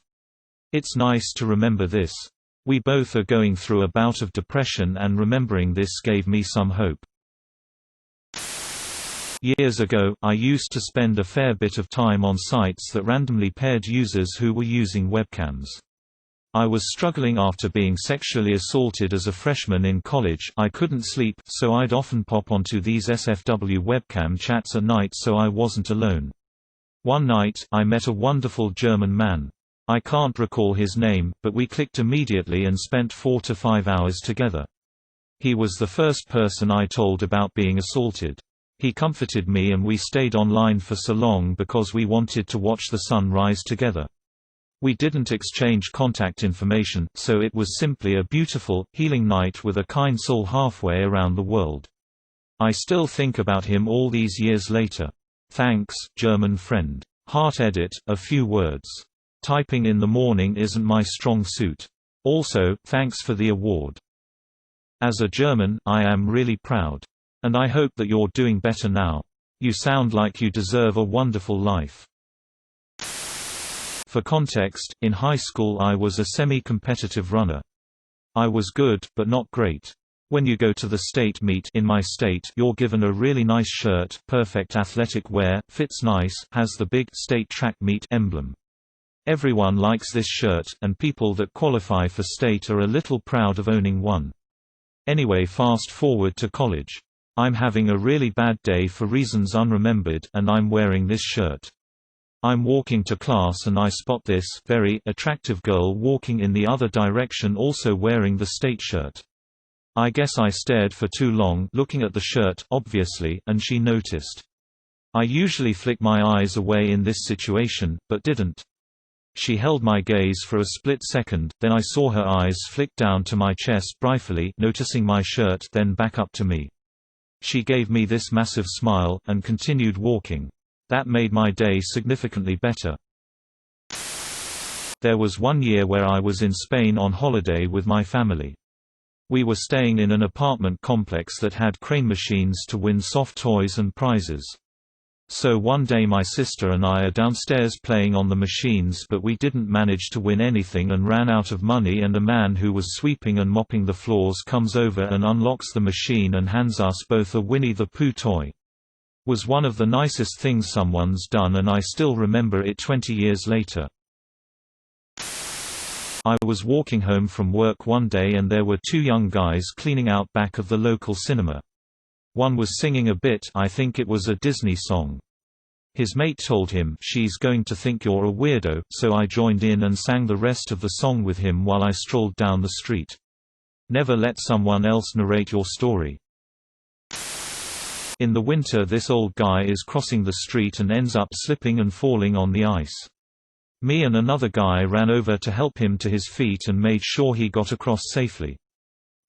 It's nice to remember this. We both are going through a bout of depression and remembering this gave me some hope. Years ago, I used to spend a fair bit of time on sites that randomly paired users who were using webcams. I was struggling after being sexually assaulted as a freshman in college. I couldn't sleep, so I'd often pop onto these SFW webcam chats at night so I wasn't alone. One night, I met a wonderful German man. I can't recall his name, but we clicked immediately and spent 4 to 5 hours together. He was the first person I told about being assaulted. He comforted me and we stayed online for so long because we wanted to watch the sun rise together. We didn't exchange contact information, so it was simply a beautiful, healing night with a kind soul halfway around the world. I still think about him all these years later. Thanks, German friend. Heart edit, a few words. Typing in the morning isn't my strong suit. Also, thanks for the award. As a German, I am really proud. And I hope that you're doing better now. You sound like you deserve a wonderful life. For context, in high school I was a semi-competitive runner. I was good, but not great. When you go to the state meet in my state, you're given a really nice shirt, perfect athletic wear, fits nice, has the big state track meet emblem. Everyone likes this shirt, and people that qualify for state are a little proud of owning one. Anyway, fast forward to college. I'm having a really bad day for reasons unremembered, and I'm wearing this shirt. I'm walking to class and I spot this very attractive girl walking in the other direction also wearing the state shirt. I guess I stared for too long looking at the shirt, obviously, and she noticed. I usually flick my eyes away in this situation, but didn't. She held my gaze for a split second, then I saw her eyes flick down to my chest briefly, noticing my shirt, then back up to me. She gave me this massive smile, and continued walking. That made my day significantly better. There was one year where I was in Spain on holiday with my family. We were staying in an apartment complex that had crane machines to win soft toys and prizes. So one day my sister and I are downstairs playing on the machines, but we didn't manage to win anything and ran out of money, and a man who was sweeping and mopping the floors comes over and unlocks the machine and hands us both a Winnie the Pooh toy. Was one of the nicest things someone's done, and I still remember it 20 years later. I was walking home from work one day and there were two young guys cleaning out back of the local cinema. One was singing a bit, I think it was a Disney song. His mate told him, "She's going to think you're a weirdo," so I joined in and sang the rest of the song with him while I strolled down the street. Never let someone else narrate your story. In the winter, this old guy is crossing the street and ends up slipping and falling on the ice. Me and another guy ran over to help him to his feet and made sure he got across safely.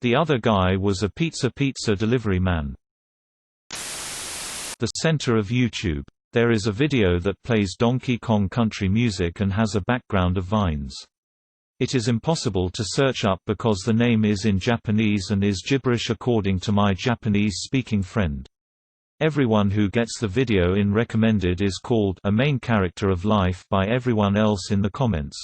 The other guy was a pizza delivery man. The center of YouTube. There is a video that plays Donkey Kong country music and has a background of vines. It is impossible to search up because the name is in Japanese and is gibberish according to my Japanese-speaking friend. Everyone who gets the video in recommended is called a main character of life by everyone else in the comments.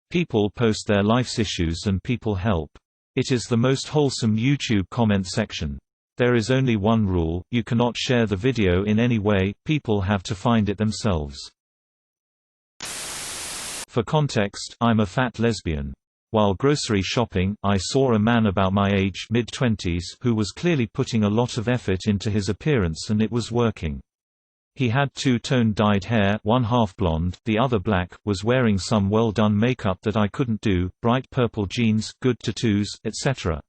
People post their life's issues and people help. It is the most wholesome YouTube comment section. There is only one rule: you cannot share the video in any way, people have to find it themselves. For context, I'm a fat lesbian. While grocery shopping, I saw a man about my age, mid-20s, who was clearly putting a lot of effort into his appearance and it was working. He had two-tone dyed hair, one half blonde, the other black, was wearing some well-done makeup that I couldn't do, bright purple jeans, good tattoos, etc.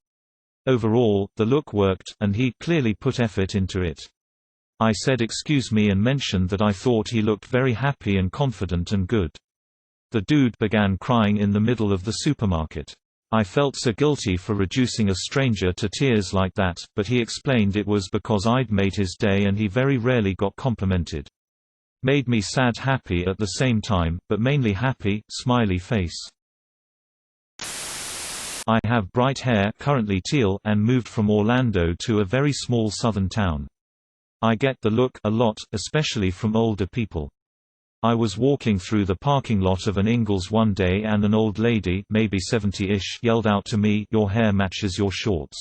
Overall, the look worked, and he clearly put effort into it. I said excuse me and mentioned that I thought he looked very happy and confident and good. The dude began crying in the middle of the supermarket. I felt so guilty for reducing a stranger to tears like that, but he explained it was because I'd made his day and he very rarely got complimented. Made me sad happy at the same time, but mainly happy, smiley face. I have bright hair, currently teal, and moved from Orlando to a very small southern town. I get the look a lot, especially from older people. I was walking through the parking lot of an Ingles one day and an old lady, maybe 70-ish, yelled out to me, "Your hair matches your shorts."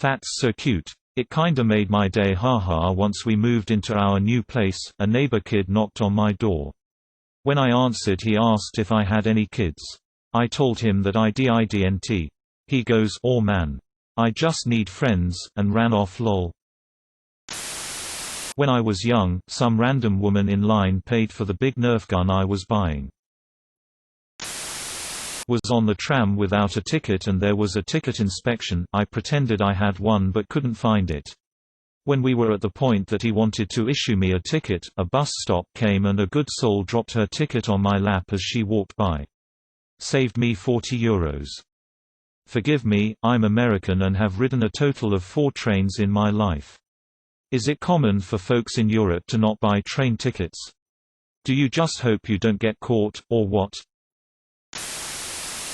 That's so cute. It kinda made my day. Haha. Once we moved into our new place, a neighbor kid knocked on my door. When I answered, he asked if I had any kids. I told him that I didn't. He goes, "Oh man. I just need friends," and ran off lol. When I was young, some random woman in line paid for the big Nerf gun I was buying. Was on the tram without a ticket and there was a ticket inspection. I pretended I had one but couldn't find it. When we were at the point that he wanted to issue me a ticket, a bus stop came and a good soul dropped her ticket on my lap as she walked by. Saved me €40. Forgive me, I'm American and have ridden a total of 4 trains in my life. Is it common for folks in Europe to not buy train tickets? Do you just hope you don't get caught, or what?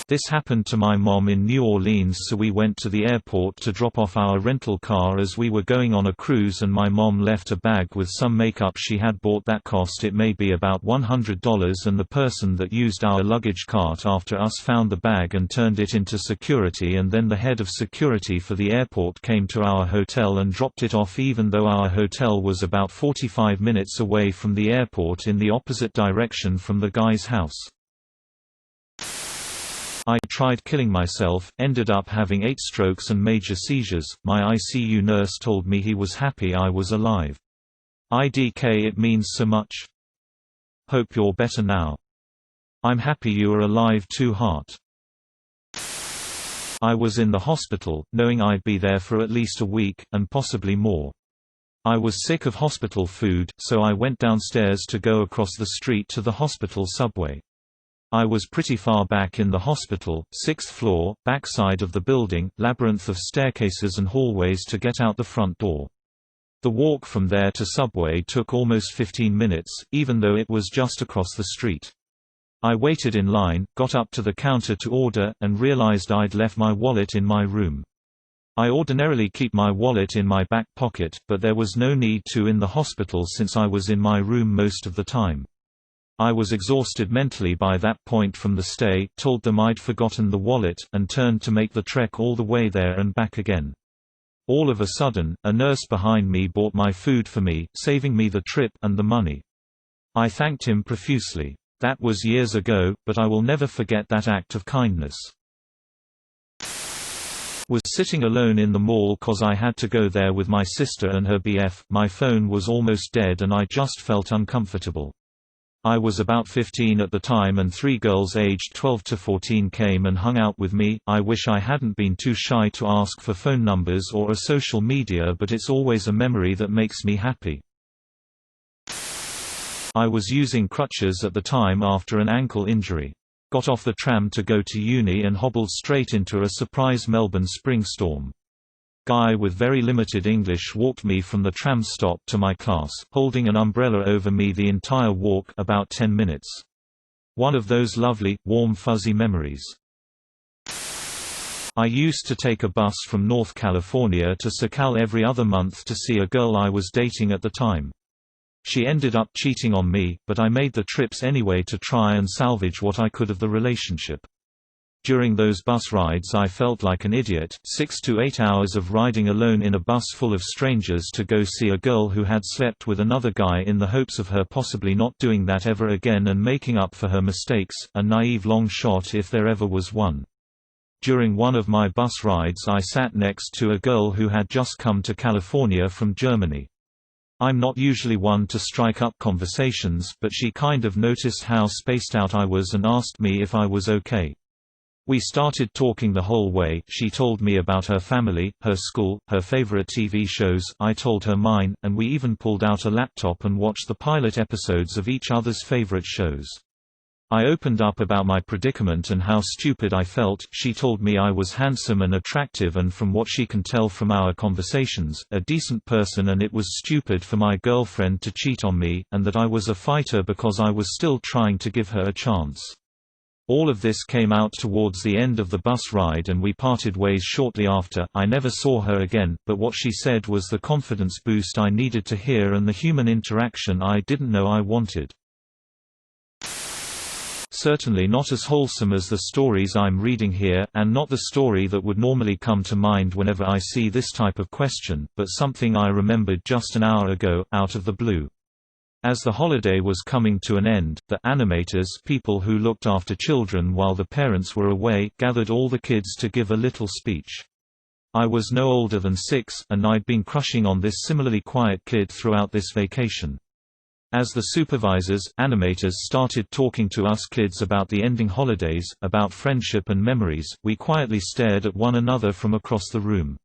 This happened to my mom in New Orleans, so we went to the airport to drop off our rental car as we were going on a cruise, and my mom left a bag with some makeup she had bought that cost it may be about $100, and the person that used our luggage cart after us found the bag and turned it into security, and then the head of security for the airport came to our hotel and dropped it off, even though our hotel was about 45 minutes away from the airport in the opposite direction from the guy's house. I tried killing myself, ended up having 8 strokes and major seizures. My ICU nurse told me he was happy I was alive. IDK, it means so much. Hope you're better now. I'm happy you are alive too, heart. I was in the hospital, knowing I'd be there for at least a week, and possibly more. I was sick of hospital food, so I went downstairs to go across the street to the hospital subway. I was pretty far back in the hospital, 6th floor, backside of the building, labyrinth of staircases and hallways to get out the front door. The walk from there to subway took almost 15 minutes, even though it was just across the street. I waited in line, got up to the counter to order, and realized I'd left my wallet in my room. I ordinarily keep my wallet in my back pocket, but there was no need to in the hospital since I was in my room most of the time. I was exhausted mentally by that point from the stay, told them I'd forgotten the wallet, and turned to make the trek all the way there and back again. All of a sudden, a nurse behind me bought my food for me, saving me the trip and the money. I thanked him profusely. That was years ago, but I will never forget that act of kindness. Was sitting alone in the mall cause I had to go there with my sister and her BF. My phone was almost dead and I just felt uncomfortable. I was about 15 at the time and 3 girls aged 12 to 14 came and hung out with me. I wish I hadn't been too shy to ask for phone numbers or a social media, but it's always a memory that makes me happy. I was using crutches at the time after an ankle injury. Got off the tram to go to uni and hobbled straight into a surprise Melbourne spring storm. Guy with very limited English walked me from the tram stop to my class, holding an umbrella over me the entire walk, about 10 minutes. One of those lovely, warm fuzzy memories. I used to take a bus from North California to SoCal every other month to see a girl I was dating at the time. She ended up cheating on me, but I made the trips anyway to try and salvage what I could of the relationship. During those bus rides I felt like an idiot, 6 to 8 hours of riding alone in a bus full of strangers to go see a girl who had slept with another guy in the hopes of her possibly not doing that ever again and making up for her mistakes, a naive long shot if there ever was one. During one of my bus rides I sat next to a girl who had just come to California from Germany. I'm not usually one to strike up conversations, but she kind of noticed how spaced out I was and asked me if I was okay. We started talking the whole way. She told me about her family, her school, her favorite TV shows, I told her mine, and we even pulled out a laptop and watched the pilot episodes of each other's favorite shows. I opened up about my predicament and how stupid I felt. She told me I was handsome and attractive and from what she can tell from our conversations, a decent person, and it was stupid for my girlfriend to cheat on me, and that I was a fighter because I was still trying to give her a chance. All of this came out towards the end of the bus ride and we parted ways shortly after. I never saw her again, but what she said was the confidence boost I needed to hear and the human interaction I didn't know I wanted. Certainly not as wholesome as the stories I'm reading here, and not the story that would normally come to mind whenever I see this type of question, but something I remembered just an hour ago, out of the blue. As the holiday was coming to an end, the animators, people who looked after children while the parents were away, gathered all the kids to give a little speech. I was no older than 6, and I'd been crushing on this similarly quiet kid throughout this vacation. As the supervisors, animators started talking to us kids about the ending holidays, about friendship and memories, we quietly stared at one another from across the room.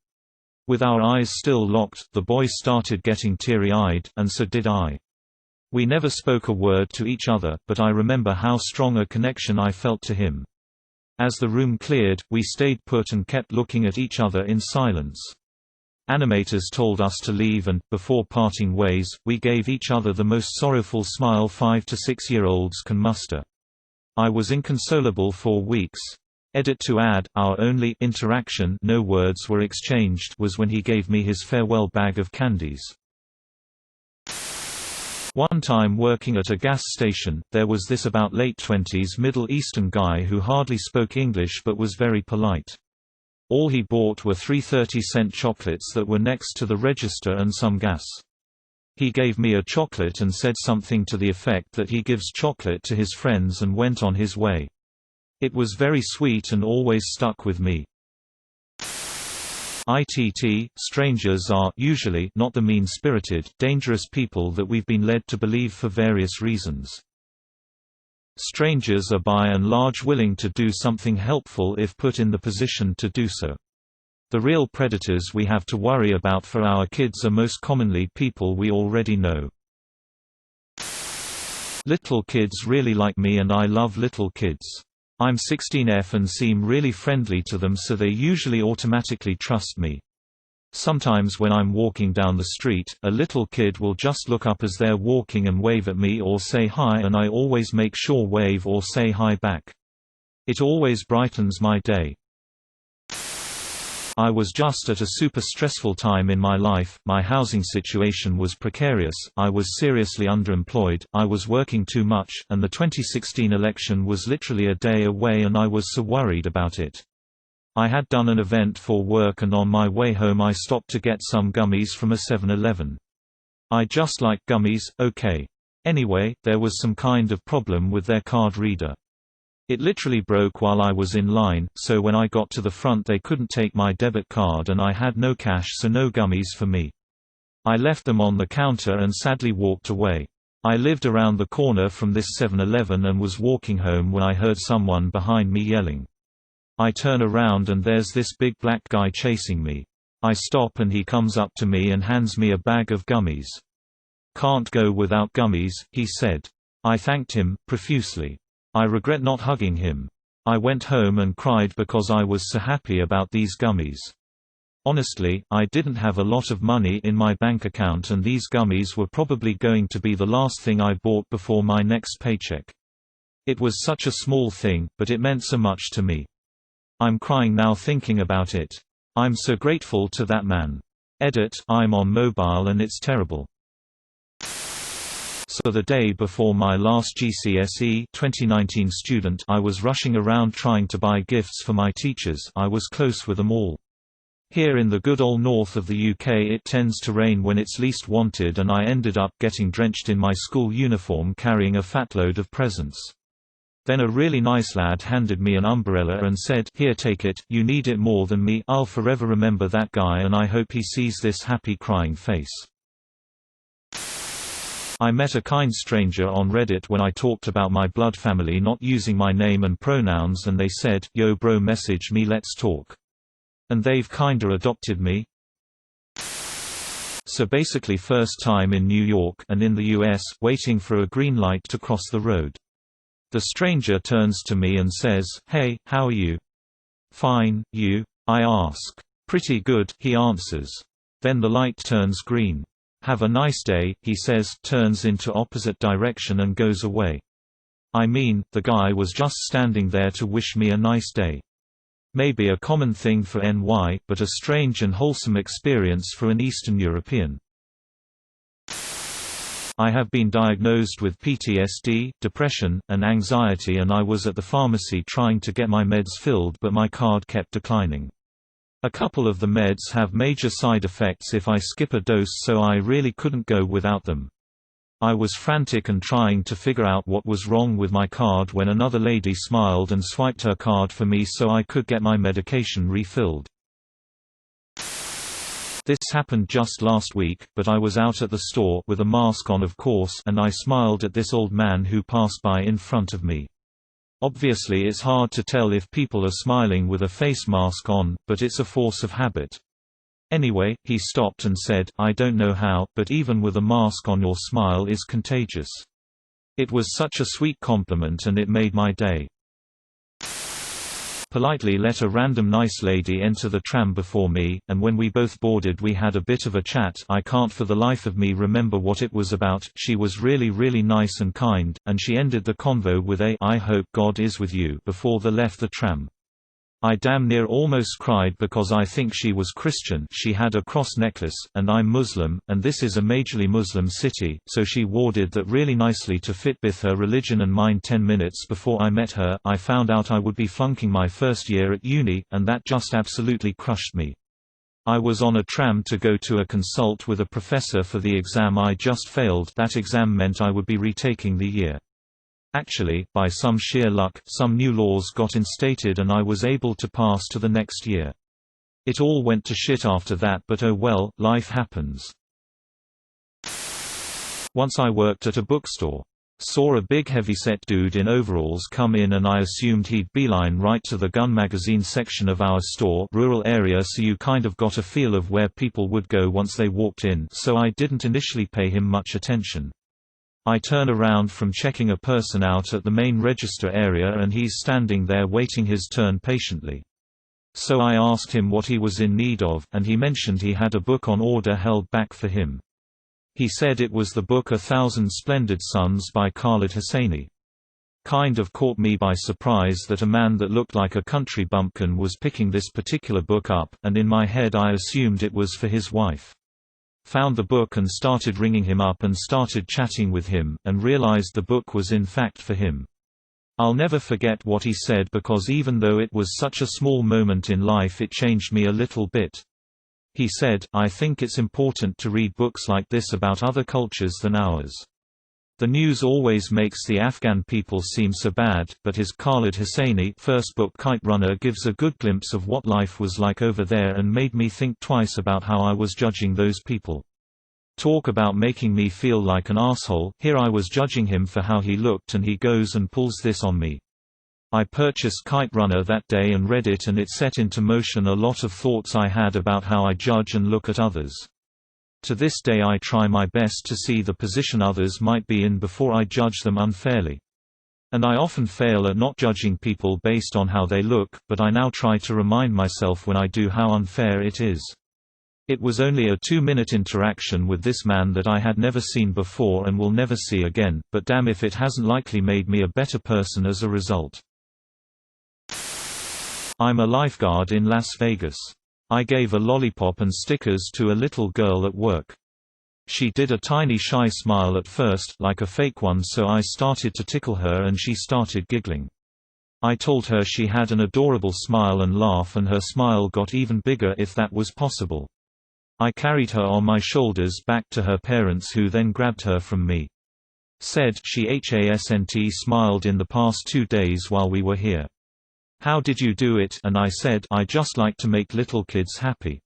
With our eyes still locked, the boys started getting teary-eyed, and so did I. We never spoke a word to each other, but I remember how strong a connection I felt to him. As the room cleared, we stayed put and kept looking at each other in silence. Animators told us to leave and, before parting ways, we gave each other the most sorrowful smile 5 to 6-year-olds can muster. I was inconsolable for weeks. Edit to add, our only interaction, no words were exchanged, was when he gave me his farewell bag of candies. One time working at a gas station, there was this about late 20s Middle Eastern guy who hardly spoke English but was very polite. All he bought were 3 30-cent chocolates that were next to the register and some gas. He gave me a chocolate and said something to the effect that he gives chocolate to his friends and went on his way. It was very sweet and always stuck with me. ITT, strangers are usually not the mean-spirited, dangerous people that we've been led to believe for various reasons. Strangers are by and large willing to do something helpful if put in the position to do so. The real predators we have to worry about for our kids are most commonly people we already know. Little kids really like me and I love little kids. I'm 16F and seem really friendly to them, so they usually automatically trust me. Sometimes when I'm walking down the street, a little kid will just look up as they're walking and wave at me or say hi, and I always make sure wave or say hi back. It always brightens my day. I was just at a super stressful time in my life, my housing situation was precarious, I was seriously underemployed, I was working too much, and the 2016 election was literally a day away and I was so worried about it. I had done an event for work and on my way home I stopped to get some gummies from a 7-Eleven. I just like gummies, okay. Anyway, there was some kind of problem with their card reader. It literally broke while I was in line, so when I got to the front they couldn't take my debit card and I had no cash, so no gummies for me. I left them on the counter and sadly walked away. I lived around the corner from this 7-Eleven and was walking home when I heard someone behind me yelling. I turn around and there's this big black guy chasing me. I stop and he comes up to me and hands me a bag of gummies. "Can't go without gummies," he said. I thanked him profusely. I regret not hugging him. I went home and cried because I was so happy about these gummies. Honestly, I didn't have a lot of money in my bank account and these gummies were probably going to be the last thing I bought before my next paycheck. It was such a small thing, but it meant so much to me. I'm crying now thinking about it. I'm so grateful to that man. Edit, I'm on mobile and it's terrible. So the day before my last GCSE 2019 student, I was rushing around trying to buy gifts for my teachers. I was close with them all. Here in the good old north of the UK it tends to rain when it's least wanted and I ended up getting drenched in my school uniform carrying a fat load of presents. Then a really nice lad handed me an umbrella and said, "Here, take it, you need it more than me. I'll forever remember that guy and I hope he sees this happy crying face." I met a kind stranger on Reddit when I talked about my blood family not using my name and pronouns and they said, "Yo bro, message me, let's talk." And they've kinda adopted me. So basically first time in New York and in the US, waiting for a green light to cross the road. The stranger turns to me and says, "Hey, how are you?" "Fine, you?" I ask. "Pretty good," he answers. Then the light turns green. "Have a nice day," he says, turns into opposite direction and goes away. I mean, the guy was just standing there to wish me a nice day. Maybe a common thing for NY, but a strange and wholesome experience for an Eastern European. I have been diagnosed with PTSD, depression, and anxiety and I was at the pharmacy trying to get my meds filled but my card kept declining. A couple of the meds have major side effects if I skip a dose, so I really couldn't go without them. I was frantic and trying to figure out what was wrong with my card when another lady smiled and swiped her card for me so I could get my medication refilled. This happened just last week, but I was out at the store with a mask on, of course, and I smiled at this old man who passed by in front of me. Obviously it's hard to tell if people are smiling with a face mask on, but it's a force of habit. Anyway, he stopped and said, "I don't know how, but even with a mask on your smile is contagious." It was such a sweet compliment and it made my day. Politely let a random nice lady enter the tram before me, and when we both boarded we had a bit of a chat. I can't for the life of me remember what it was about. She was really nice and kind, and she ended the convo with a "I hope God is with you" before they left the tram. I damn near almost cried because I think she was Christian. She had a cross necklace, and I'm Muslim, and this is a majorly Muslim city, so she worded that really nicely to fit with her religion and mine. 10 minutes before I met her, I found out I would be flunking my first year at uni, and that just absolutely crushed me. I was on a tram to go to a consult with a professor for the exam I just failed. That exam meant I would be retaking the year. Actually, by some sheer luck, some new laws got instated and I was able to pass to the next year. It all went to shit after that, but oh well, life happens. Once I worked at a bookstore. Saw a big heavyset dude in overalls come in and I assumed he'd beeline right to the gun magazine section of our store. Rural area, so you kind of got a feel of where people would go once they walked in, so I didn't initially pay him much attention. I turn around from checking a person out at the main register area and he's standing there waiting his turn patiently. So I asked him what he was in need of, and he mentioned he had a book on order held back for him. He said it was the book 1,000 Splendid Suns by Khaled Hosseini. kind of caught me by surprise that a man that looked like a country bumpkin was picking this particular book up, and in my head I assumed it was for his wife. Found the book and started ringing him up and started chatting with him, and realized the book was in fact for him. I'll never forget what he said because even though it was such a small moment in life it changed me a little bit. He said, "I think it's important to read books like this about other cultures than ours. The news always makes the Afghan people seem so bad, but his Khalid Hosseini first book Kite Runner gives a good glimpse of what life was like over there and made me think twice about how I was judging those people. Talk about making me feel like an asshole, here I was judging him for how he looked and he goes and pulls this on me." I purchased Kite Runner that day and read it, and it set into motion a lot of thoughts I had about how I judge and look at others. To this day I try my best to see the position others might be in before I judge them unfairly. And I often fail at not judging people based on how they look, but I now try to remind myself when I do how unfair it is. It was only a 2-minute interaction with this man that I had never seen before and will never see again, but damn if it hasn't likely made me a better person as a result. I'm a lifeguard in Las Vegas. I gave a lollipop and stickers to a little girl at work. She did a tiny shy smile at first, like a fake one, so I started to tickle her and she started giggling. I told her she had an adorable smile and laugh, and her smile got even bigger if that was possible. I carried her on my shoulders back to her parents, who then grabbed her from me. Said she hasn't smiled in the past 2 days while we were here. How did you do it? And I said, I just like to make little kids happy.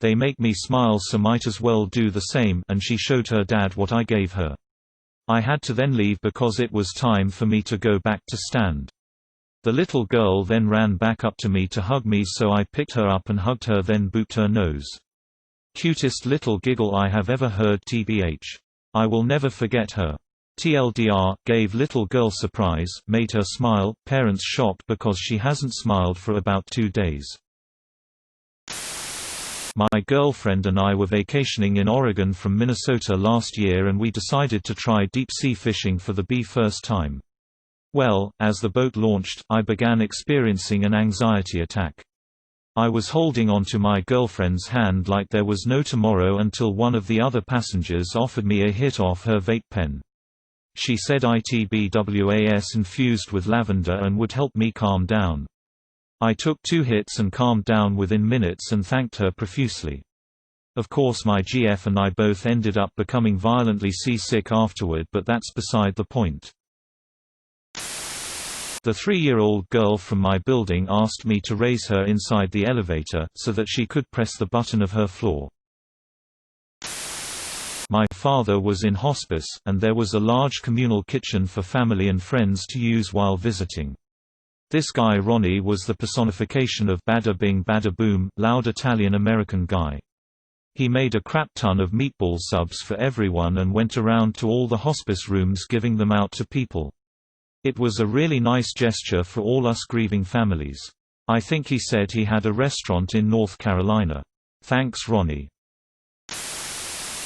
They make me smile, so might as well do the same, and she showed her dad what I gave her. I had to then leave because it was time for me to go back to stand. The little girl then ran back up to me to hug me, so I picked her up and hugged her, then booped her nose. Cutest little giggle I have ever heard, tbh. I will never forget her. TLDR, gave little girl surprise, made her smile, parents shocked because she hasn't smiled for about 2 days. My girlfriend and I were vacationing in Oregon from Minnesota last year, and we decided to try deep-sea fishing for the first time. Well, as the boat launched, I began experiencing an anxiety attack. I was holding onto my girlfriend's hand like there was no tomorrow until one of the other passengers offered me a hit off her vape pen. She said itbwas infused with lavender and would help me calm down. I took 2 hits and calmed down within minutes and thanked her profusely. Of course my GF and I both ended up becoming violently seasick afterward, but that's beside the point. The 3-year-old girl from my building asked me to raise her inside the elevator, so that she could press the button of her floor. My father was in hospice, and there was a large communal kitchen for family and friends to use while visiting. This guy Ronnie was the personification of bada bing bada boom, loud Italian-American guy. He made a crap ton of meatball subs for everyone and went around to all the hospice rooms giving them out to people. It was a really nice gesture for all us grieving families. I think he said he had a restaurant in North Carolina. Thanks Ronnie.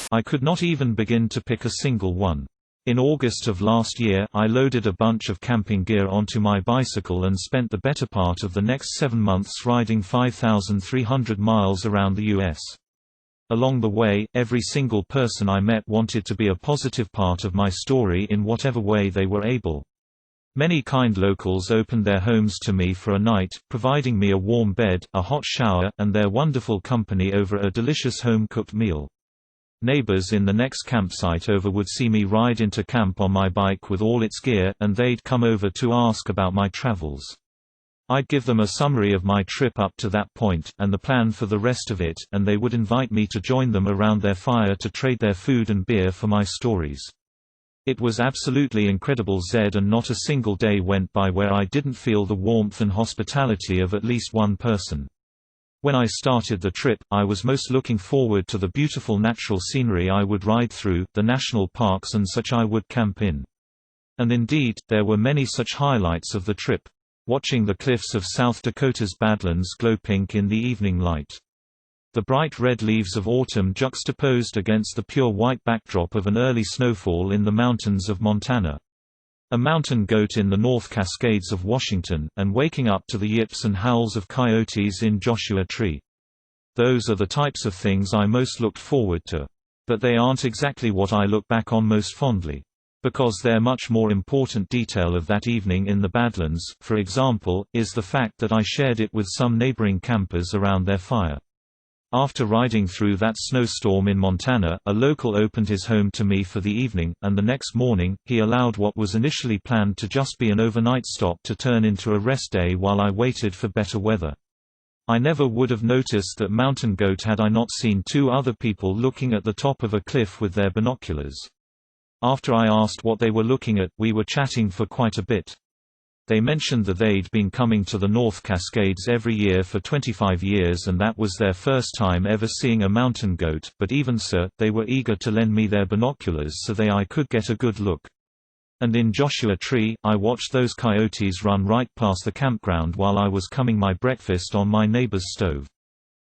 I could not even begin to pick a single one. In August of last year, I loaded a bunch of camping gear onto my bicycle and spent the better part of the next 7 months riding 5,300 miles around the U.S. Along the way, every single person I met wanted to be a positive part of my story in whatever way they were able. Many kind locals opened their homes to me for a night, providing me a warm bed, a hot shower, and their wonderful company over a delicious home-cooked meal. Neighbors in the next campsite over would see me ride into camp on my bike with all its gear, and they'd come over to ask about my travels. I'd give them a summary of my trip up to that point, and the plan for the rest of it, and they would invite me to join them around their fire to trade their food and beer for my stories. It was absolutely incredible, and not a single day went by where I didn't feel the warmth and hospitality of at least one person. When I started the trip, I was most looking forward to the beautiful natural scenery I would ride through, the national parks and such I would camp in. And indeed, there were many such highlights of the trip. Watching the cliffs of South Dakota's Badlands glow pink in the evening light. The bright red leaves of autumn juxtaposed against the pure white backdrop of an early snowfall in the mountains of Montana. A mountain goat in the North Cascades of Washington, and waking up to the yips and howls of coyotes in Joshua Tree. Those are the types of things I most looked forward to. But they aren't exactly what I look back on most fondly. Because they're much more important detail of that evening in the Badlands, for example, is the fact that I shared it with some neighboring campers around their fire. After riding through that snowstorm in Montana, a local opened his home to me for the evening, and the next morning, he allowed what was initially planned to just be an overnight stop to turn into a rest day while I waited for better weather. I never would have noticed that mountain goat had I not seen two other people looking at the top of a cliff with their binoculars. After I asked what they were looking at, we were chatting for quite a bit. They mentioned that they'd been coming to the North Cascades every year for 25 years and that was their first time ever seeing a mountain goat, but even so, they were eager to lend me their binoculars so I could get a good look. And in Joshua Tree, I watched those coyotes run right past the campground while I was coming my breakfast on my neighbor's stove.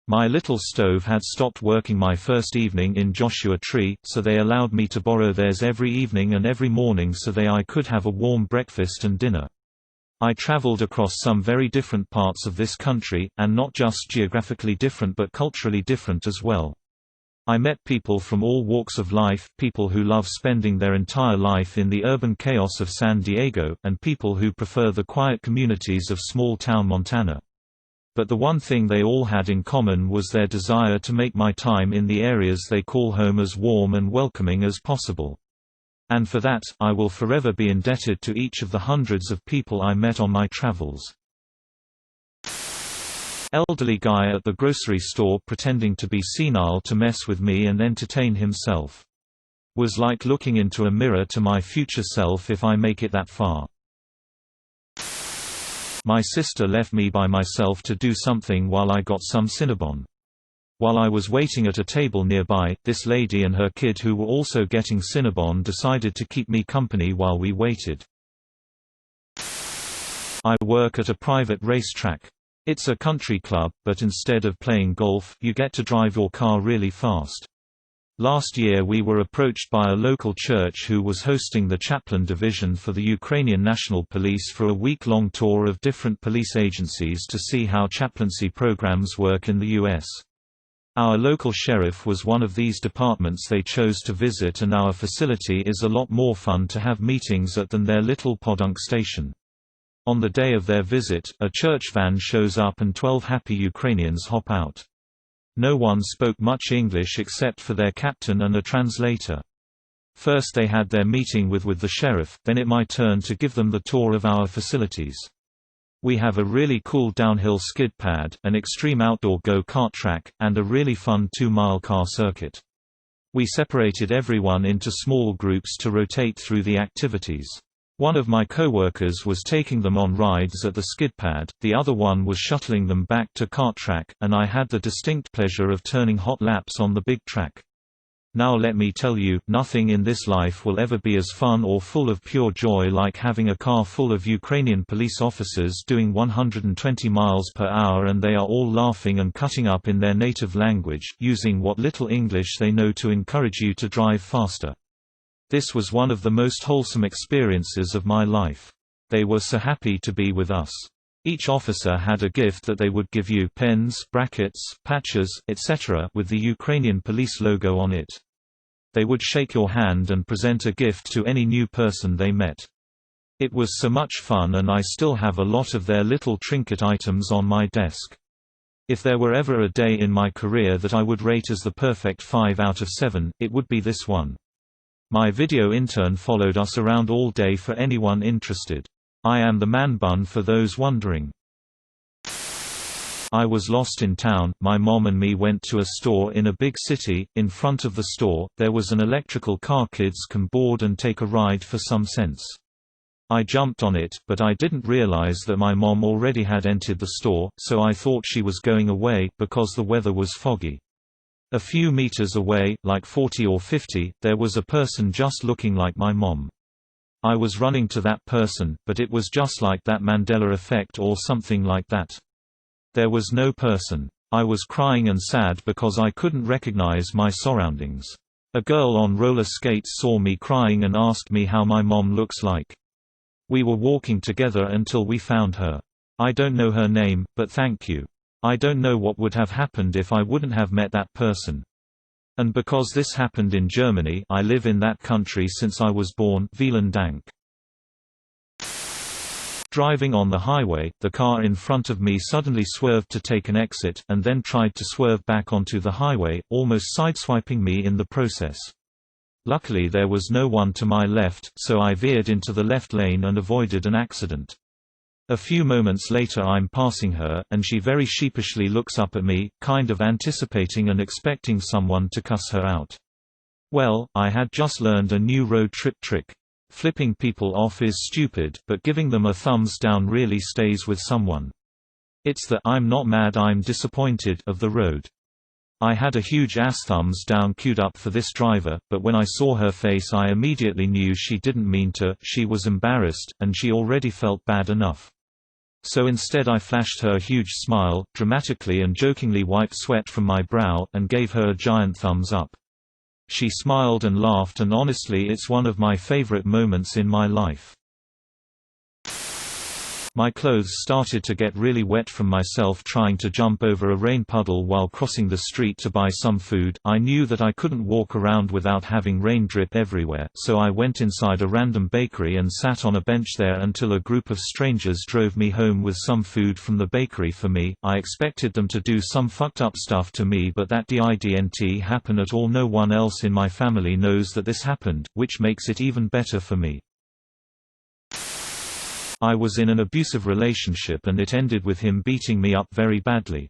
My little stove had stopped working my first evening in Joshua Tree, so they allowed me to borrow theirs every evening and every morning so I could have a warm breakfast and dinner. I traveled across some very different parts of this country, and not just geographically different but culturally different as well. I met people from all walks of life, people who love spending their entire life in the urban chaos of San Diego, and people who prefer the quiet communities of small-town Montana. But the one thing they all had in common was their desire to make my time in the areas they call home as warm and welcoming as possible. And for that, I will forever be indebted to each of the hundreds of people I met on my travels. Elderly guy at the grocery store pretending to be senile to mess with me and entertain himself. Was like looking into a mirror to my future self if I make it that far. My sister left me by myself to do something while I got some Cinnabon. While I was waiting at a table nearby, this lady and her kid who were also getting Cinnabon decided to keep me company while we waited. I work at a private racetrack. It's a country club, but instead of playing golf, you get to drive your car really fast. Last year we were approached by a local church who was hosting the chaplain division for the Ukrainian National Police for a week-long tour of different police agencies to see how chaplaincy programs work in the U.S. Our local sheriff was one of these departments they chose to visit, and our facility is a lot more fun to have meetings at than their little podunk station. On the day of their visit, a church van shows up and 12 happy Ukrainians hop out. No one spoke much English except for their captain and a translator. First they had their meeting with the sheriff, then it my turn to give them the tour of our facilities. We have a really cool downhill skid pad, an extreme outdoor go-kart track, and a really fun 2-mile car circuit. We separated everyone into small groups to rotate through the activities. One of my co-workers was taking them on rides at the skid pad, the other one was shuttling them back to kart track, and I had the distinct pleasure of turning hot laps on the big track. Now let me tell you, nothing in this life will ever be as fun or full of pure joy like having a car full of Ukrainian police officers doing 120 miles per hour and they are all laughing and cutting up in their native language, using what little English they know to encourage you to drive faster. This was one of the most wholesome experiences of my life. They were so happy to be with us. Each officer had a gift that they would give you: pens, brackets, patches, etc., with the Ukrainian police logo on it. They would shake your hand and present a gift to any new person they met. It was so much fun, and I still have a lot of their little trinket items on my desk. If there were ever a day in my career that I would rate as the perfect 5 out of 7, it would be this one. My video intern followed us around all day for anyone interested. I am the man bun for those wondering. I was lost in town. My mom and me went to a store in a big city. In front of the store, there was an electrical car kids can board and take a ride for some cents. I jumped on it, but I didn't realize that my mom already had entered the store, so I thought she was going away, because the weather was foggy. A few meters away, like 40 or 50, there was a person just looking like my mom. I was running to that person, but it was just like that Mandela effect or something like that. There was no person. I was crying and sad because I couldn't recognize my surroundings. A girl on roller skates saw me crying and asked me how my mom looks like. We were walking together until we found her. I don't know her name, but thank you. I don't know what would have happened if I wouldn't have met that person. And because this happened in Germany, I live in that country since I was born. Vielen Dank. Driving on the highway, the car in front of me suddenly swerved to take an exit, and then tried to swerve back onto the highway, almost sideswiping me in the process. Luckily there was no one to my left, so I veered into the left lane and avoided an accident. A few moments later I'm passing her, and she very sheepishly looks up at me, kind of anticipating and expecting someone to cuss her out. Well, I had just learned a new road trip trick. Flipping people off is stupid, but giving them a thumbs down really stays with someone. It's the "I'm not mad, I'm disappointed" of the road. I had a huge ass thumbs down queued up for this driver, but when I saw her face I immediately knew she didn't mean to. She was embarrassed, and she already felt bad enough. So instead I flashed her a huge smile, dramatically and jokingly wiped sweat from my brow, and gave her a giant thumbs up. She smiled and laughed, and honestly it's one of my favorite moments in my life. My clothes started to get really wet from myself trying to jump over a rain puddle while crossing the street to buy some food. I knew that I couldn't walk around without having rain drip everywhere, so I went inside a random bakery and sat on a bench there until a group of strangers drove me home with some food from the bakery for me. I expected them to do some fucked up stuff to me, but that didn't happen at all. No one else in my family knows that this happened, which makes it even better for me. I was in an abusive relationship and it ended with him beating me up very badly.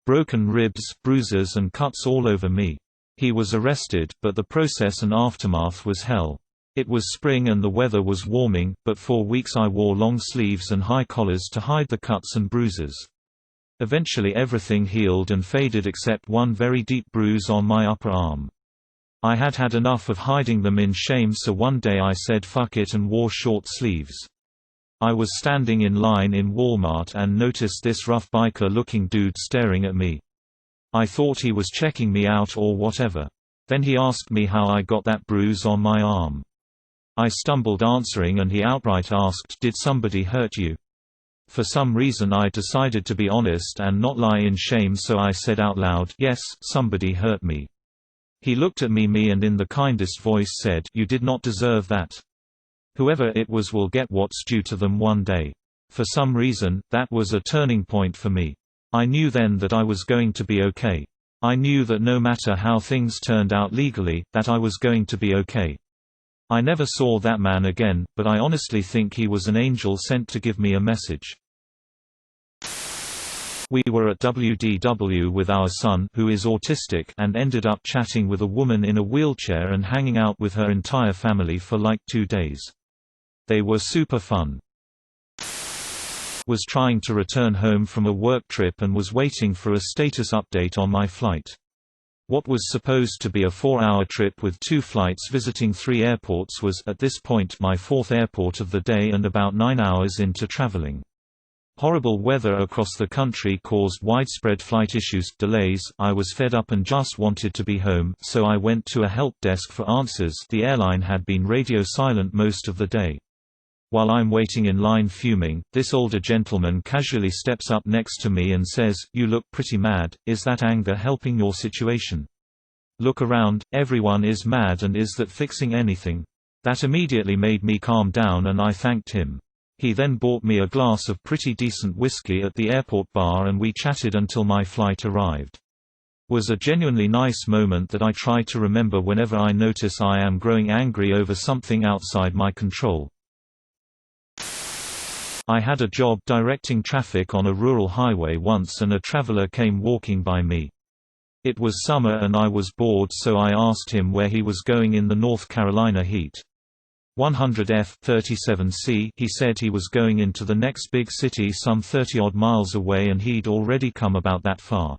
Broken ribs, bruises and cuts all over me. He was arrested, but the process and aftermath was hell. It was spring and the weather was warming, but for weeks I wore long sleeves and high collars to hide the cuts and bruises. Eventually everything healed and faded except one very deep bruise on my upper arm. I had had enough of hiding them in shame, so one day I said fuck it and wore short sleeves. I was standing in line in Walmart and noticed this rough biker-looking dude staring at me. I thought he was checking me out or whatever. Then he asked me how I got that bruise on my arm. I stumbled answering and he outright asked, "Did somebody hurt you?" For some reason I decided to be honest and not lie in shame, so I said out loud, "Yes, somebody hurt me." He looked at me and in the kindest voice said, "You did not deserve that. Whoever it was will get what's due to them one day." For some reason, that was a turning point for me. I knew then that I was going to be okay. I knew that no matter how things turned out legally, that I was going to be okay. I never saw that man again, but I honestly think he was an angel sent to give me a message. We were at WDW with our son, who is autistic, and ended up chatting with a woman in a wheelchair and hanging out with her entire family for like 2 days. They were super fun. Was trying to return home from a work trip and was waiting for a status update on my flight. What was supposed to be a 4-hour trip with 2 flights visiting 3 airports was, at this point, my 4th airport of the day and about 9 hours into traveling. Horrible weather across the country caused widespread flight issues, delays. I was fed up and just wanted to be home, so I went to a help desk for answers. The airline had been radio silent most of the day. While I'm waiting in line fuming, this older gentleman casually steps up next to me and says, "You look pretty mad, is that anger helping your situation? Look around, everyone is mad, and is that fixing anything?" That immediately made me calm down and I thanked him. He then bought me a glass of pretty decent whiskey at the airport bar and we chatted until my flight arrived. Was a genuinely nice moment that I try to remember whenever I notice I am growing angry over something outside my control. I had a job directing traffic on a rural highway once and a traveler came walking by me. It was summer and I was bored, so I asked him where he was going in the North Carolina heat. 100F 37C, he said he was going into the next big city some 30-odd miles away and he'd already come about that far.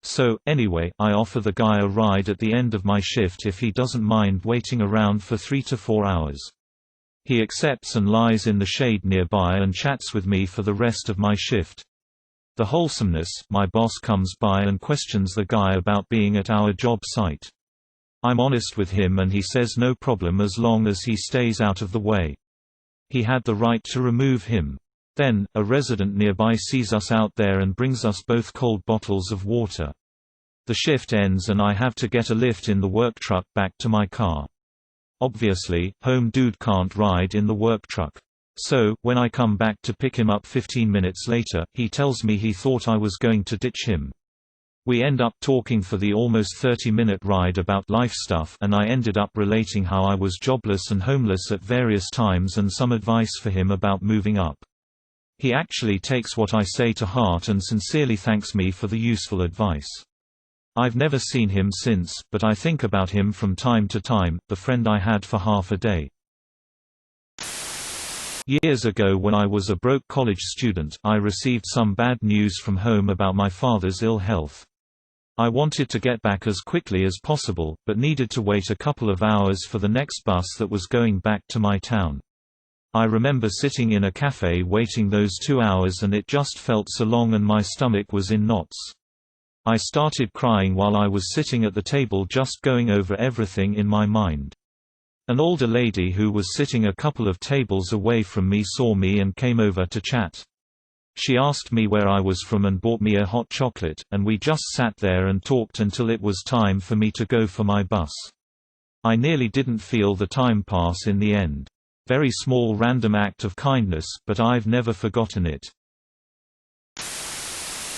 So, anyway, I offer the guy a ride at the end of my shift if he doesn't mind waiting around for 3 to 4 hours. He accepts and lies in the shade nearby and chats with me for the rest of my shift. The wholesomeness, my boss comes by and questions the guy about being at our job site. I'm honest with him and he says no problem as long as he stays out of the way. He had the right to remove him. Then, a resident nearby sees us out there and brings us both cold bottles of water. The shift ends and I have to get a lift in the work truck back to my car. Obviously, home dude can't ride in the work truck. So, when I come back to pick him up 15 minutes later, he tells me he thought I was going to ditch him. We end up talking for the almost 30-minute ride about life stuff, and I ended up relating how I was jobless and homeless at various times and some advice for him about moving up. He actually takes what I say to heart and sincerely thanks me for the useful advice. I've never seen him since, but I think about him from time to time, the friend I had for half a day. Years ago when I was a broke college student, I received some bad news from home about my father's ill health. I wanted to get back as quickly as possible, but needed to wait a couple of hours for the next bus that was going back to my town. I remember sitting in a cafe waiting those 2 hours and it just felt so long and my stomach was in knots. I started crying while I was sitting at the table just going over everything in my mind. An older lady who was sitting a couple of tables away from me saw me and came over to chat. She asked me where I was from and bought me a hot chocolate, and we just sat there and talked until it was time for me to go for my bus. I nearly didn't feel the time pass in the end. Very small random act of kindness, but I've never forgotten it.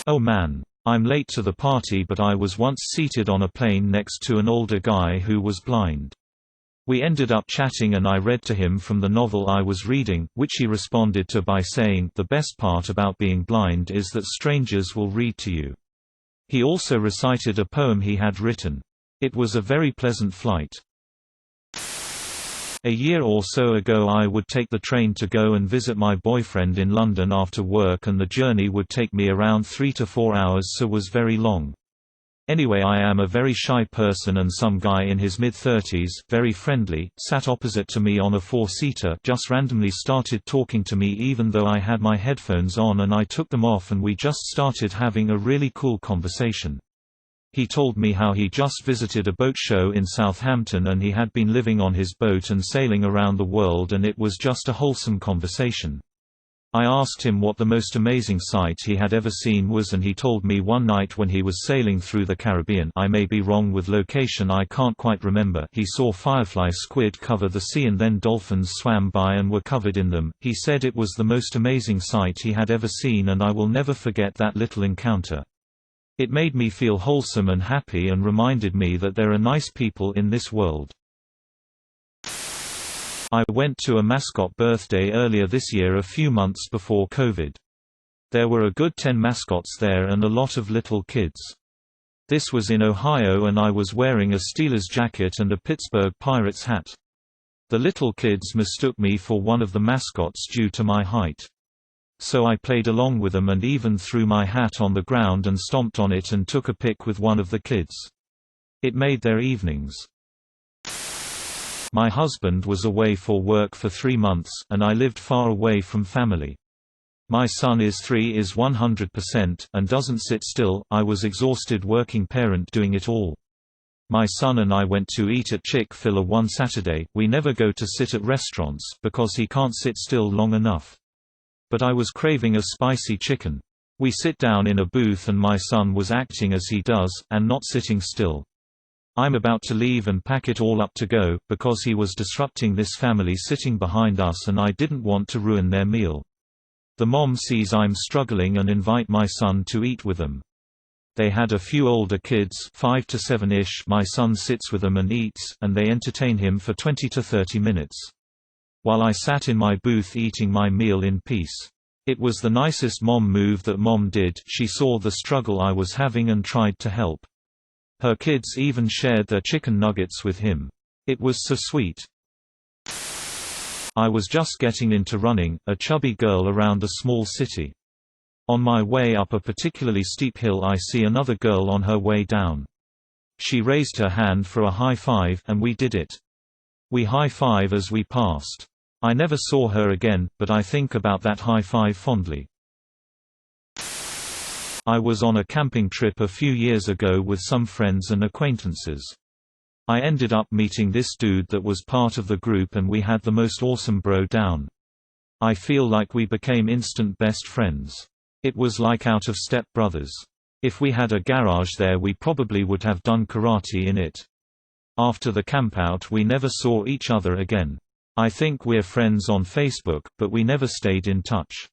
Oh man. I'm late to the party, but I was once seated on a plane next to an older guy who was blind. We ended up chatting and I read to him from the novel I was reading, which he responded to by saying, "The best part about being blind is that strangers will read to you." He also recited a poem he had written. It was a very pleasant flight. A year or so ago I would take the train to go and visit my boyfriend in London after work, and the journey would take me around 3 to 4 hours, so was very long. Anyway, I am a very shy person and some guy in his mid-30s, very friendly, sat opposite to me on a four-seater, just randomly started talking to me even though I had my headphones on, and I took them off and we just started having a really cool conversation. He told me how he just visited a boat show in Southampton and he had been living on his boat and sailing around the world, and it was just a wholesome conversation. I asked him what the most amazing sight he had ever seen was, and he told me one night when he was sailing through the Caribbean, I may be wrong with location, I can't quite remember, he saw firefly squid cover the sea and then dolphins swam by and were covered in them. He said it was the most amazing sight he had ever seen, and I will never forget that little encounter. It made me feel wholesome and happy and reminded me that there are nice people in this world. I went to a mascot birthday earlier this year, a few months before COVID. There were a good 10 mascots there and a lot of little kids. This was in Ohio and I was wearing a Steelers jacket and a Pittsburgh Pirates hat. The little kids mistook me for one of the mascots due to my height. So I played along with them and even threw my hat on the ground and stomped on it and took a pic with one of the kids. It made their evenings. My husband was away for work for 3 months, and I lived far away from family. My son is 100%, and doesn't sit still. I was exhausted working parent doing it all. My son and I went to eat at Chick-fil-A one Saturday. We never go to sit at restaurants, because he can't sit still long enough. But I was craving a spicy chicken. We sit down in a booth and my son was acting as he does, and not sitting still. I'm about to leave and pack it all up to go, because he was disrupting this family sitting behind us and I didn't want to ruin their meal. The mom sees I'm struggling and invite my son to eat with them. They had a few older kids, 5 to 7-ish. My son sits with them and eats, and they entertain him for 20 to 30 minutes. While I sat in my booth eating my meal in peace. It was the nicest mom move that mom did. She saw the struggle I was having and tried to help. Her kids even shared their chicken nuggets with him. It was so sweet. I was just getting into running, a chubby girl around a small city. On my way up a particularly steep hill I see another girl on her way down. She raised her hand for a high five, and we did it. We high-five as we passed. I never saw her again, but I think about that high-five fondly. I was on a camping trip a few years ago with some friends and acquaintances. I ended up meeting this dude that was part of the group and we had the most awesome bro down. I feel like we became instant best friends. It was like out of Step Brothers. If we had a garage there we probably would have done karate in it. After the campout we never saw each other again. I think we're friends on Facebook, but we never stayed in touch.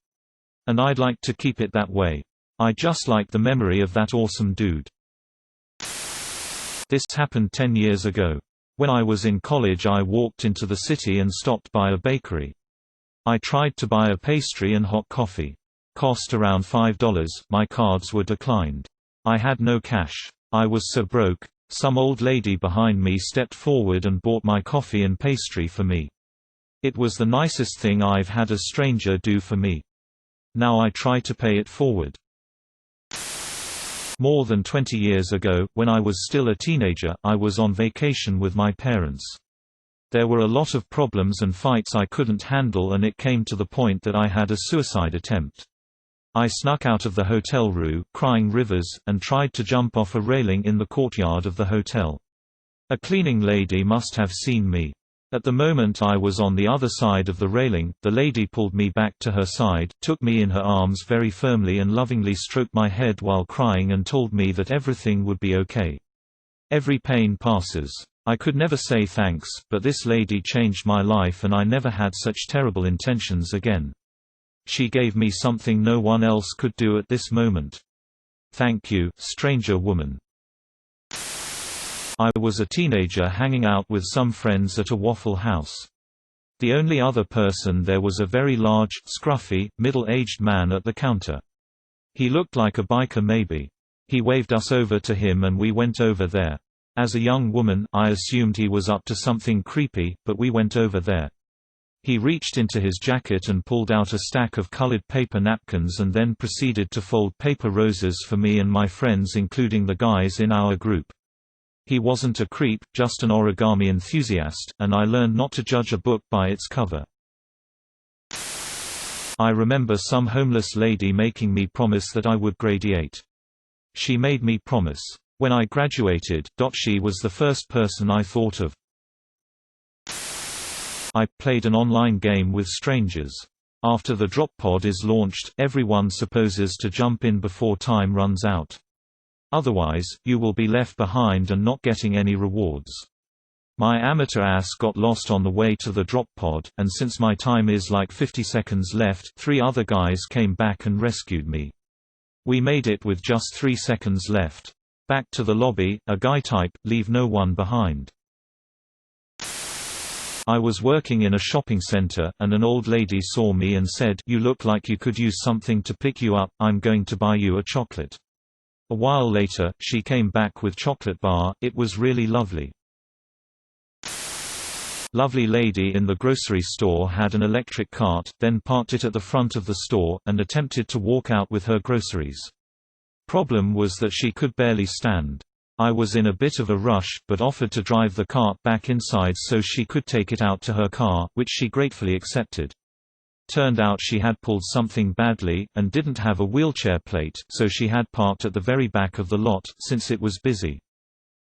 And I'd like to keep it that way. I just like the memory of that awesome dude. This happened 10 years ago. When I was in college I walked into the city and stopped by a bakery. I tried to buy a pastry and hot coffee. Cost around $5, my cards were declined. I had no cash. I was so broke. Some old lady behind me stepped forward and bought my coffee and pastry for me. It was the nicest thing I've had a stranger do for me. Now I try to pay it forward. More than 20 years ago, when I was still a teenager, I was on vacation with my parents. There were a lot of problems and fights I couldn't handle, and it came to the point that I had a suicide attempt. I snuck out of the hotel room, crying rivers, and tried to jump off a railing in the courtyard of the hotel. A cleaning lady must have seen me. At the moment I was on the other side of the railing, the lady pulled me back to her side, took me in her arms very firmly and lovingly stroked my head while crying and told me that everything would be okay. Every pain passes. I could never say thanks, but this lady changed my life and I never had such terrible intentions again. She gave me something no one else could do at this moment. Thank you, stranger woman. I was a teenager hanging out with some friends at a Waffle House. The only other person there was a very large, scruffy, middle-aged man at the counter. He looked like a biker maybe. He waved us over to him and we went over there. As a young woman, I assumed he was up to something creepy, but we went over there. He reached into his jacket and pulled out a stack of colored paper napkins and then proceeded to fold paper roses for me and my friends, including the guys in our group. He wasn't a creep, just an origami enthusiast, and I learned not to judge a book by its cover. I remember some homeless lady making me promise that I would graduate. She made me promise. When I graduated, she was the first person I thought of. I played an online game with strangers. After the drop pod is launched, everyone supposes to jump in before time runs out. Otherwise, you will be left behind and not getting any rewards. My amateur ass got lost on the way to the drop pod, and since my time is like 50 seconds left, 3 other guys came back and rescued me. We made it with just 3 seconds left. Back to the lobby, a guy typed, "Leave no one behind." I was working in a shopping center, and an old lady saw me and said, "You look like you could use something to pick you up, I'm going to buy you a chocolate." A while later, she came back with chocolate bar. It was really lovely. Lovely lady in the grocery store had an electric cart, then parked it at the front of the store, and attempted to walk out with her groceries. Problem was that she could barely stand. I was in a bit of a rush, but offered to drive the cart back inside so she could take it out to her car, which she gratefully accepted. Turned out she had pulled something badly, and didn't have a wheelchair plate, so she had parked at the very back of the lot, since it was busy.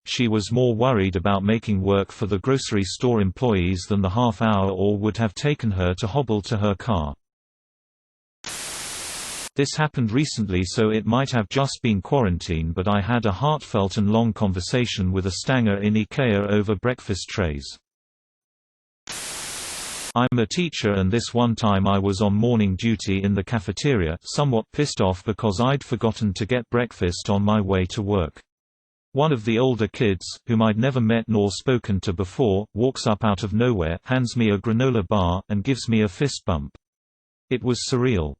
She was more worried about making work for the grocery store employees than the half hour or would have taken her to hobble to her car. This happened recently, so it might have just been quarantine, but I had a heartfelt and long conversation with a stanger in IKEA over breakfast trays. I'm a teacher, and this one time I was on morning duty in the cafeteria, somewhat pissed off because I'd forgotten to get breakfast on my way to work. One of the older kids, whom I'd never met nor spoken to before, walks up out of nowhere, hands me a granola bar, and gives me a fist bump. It was surreal.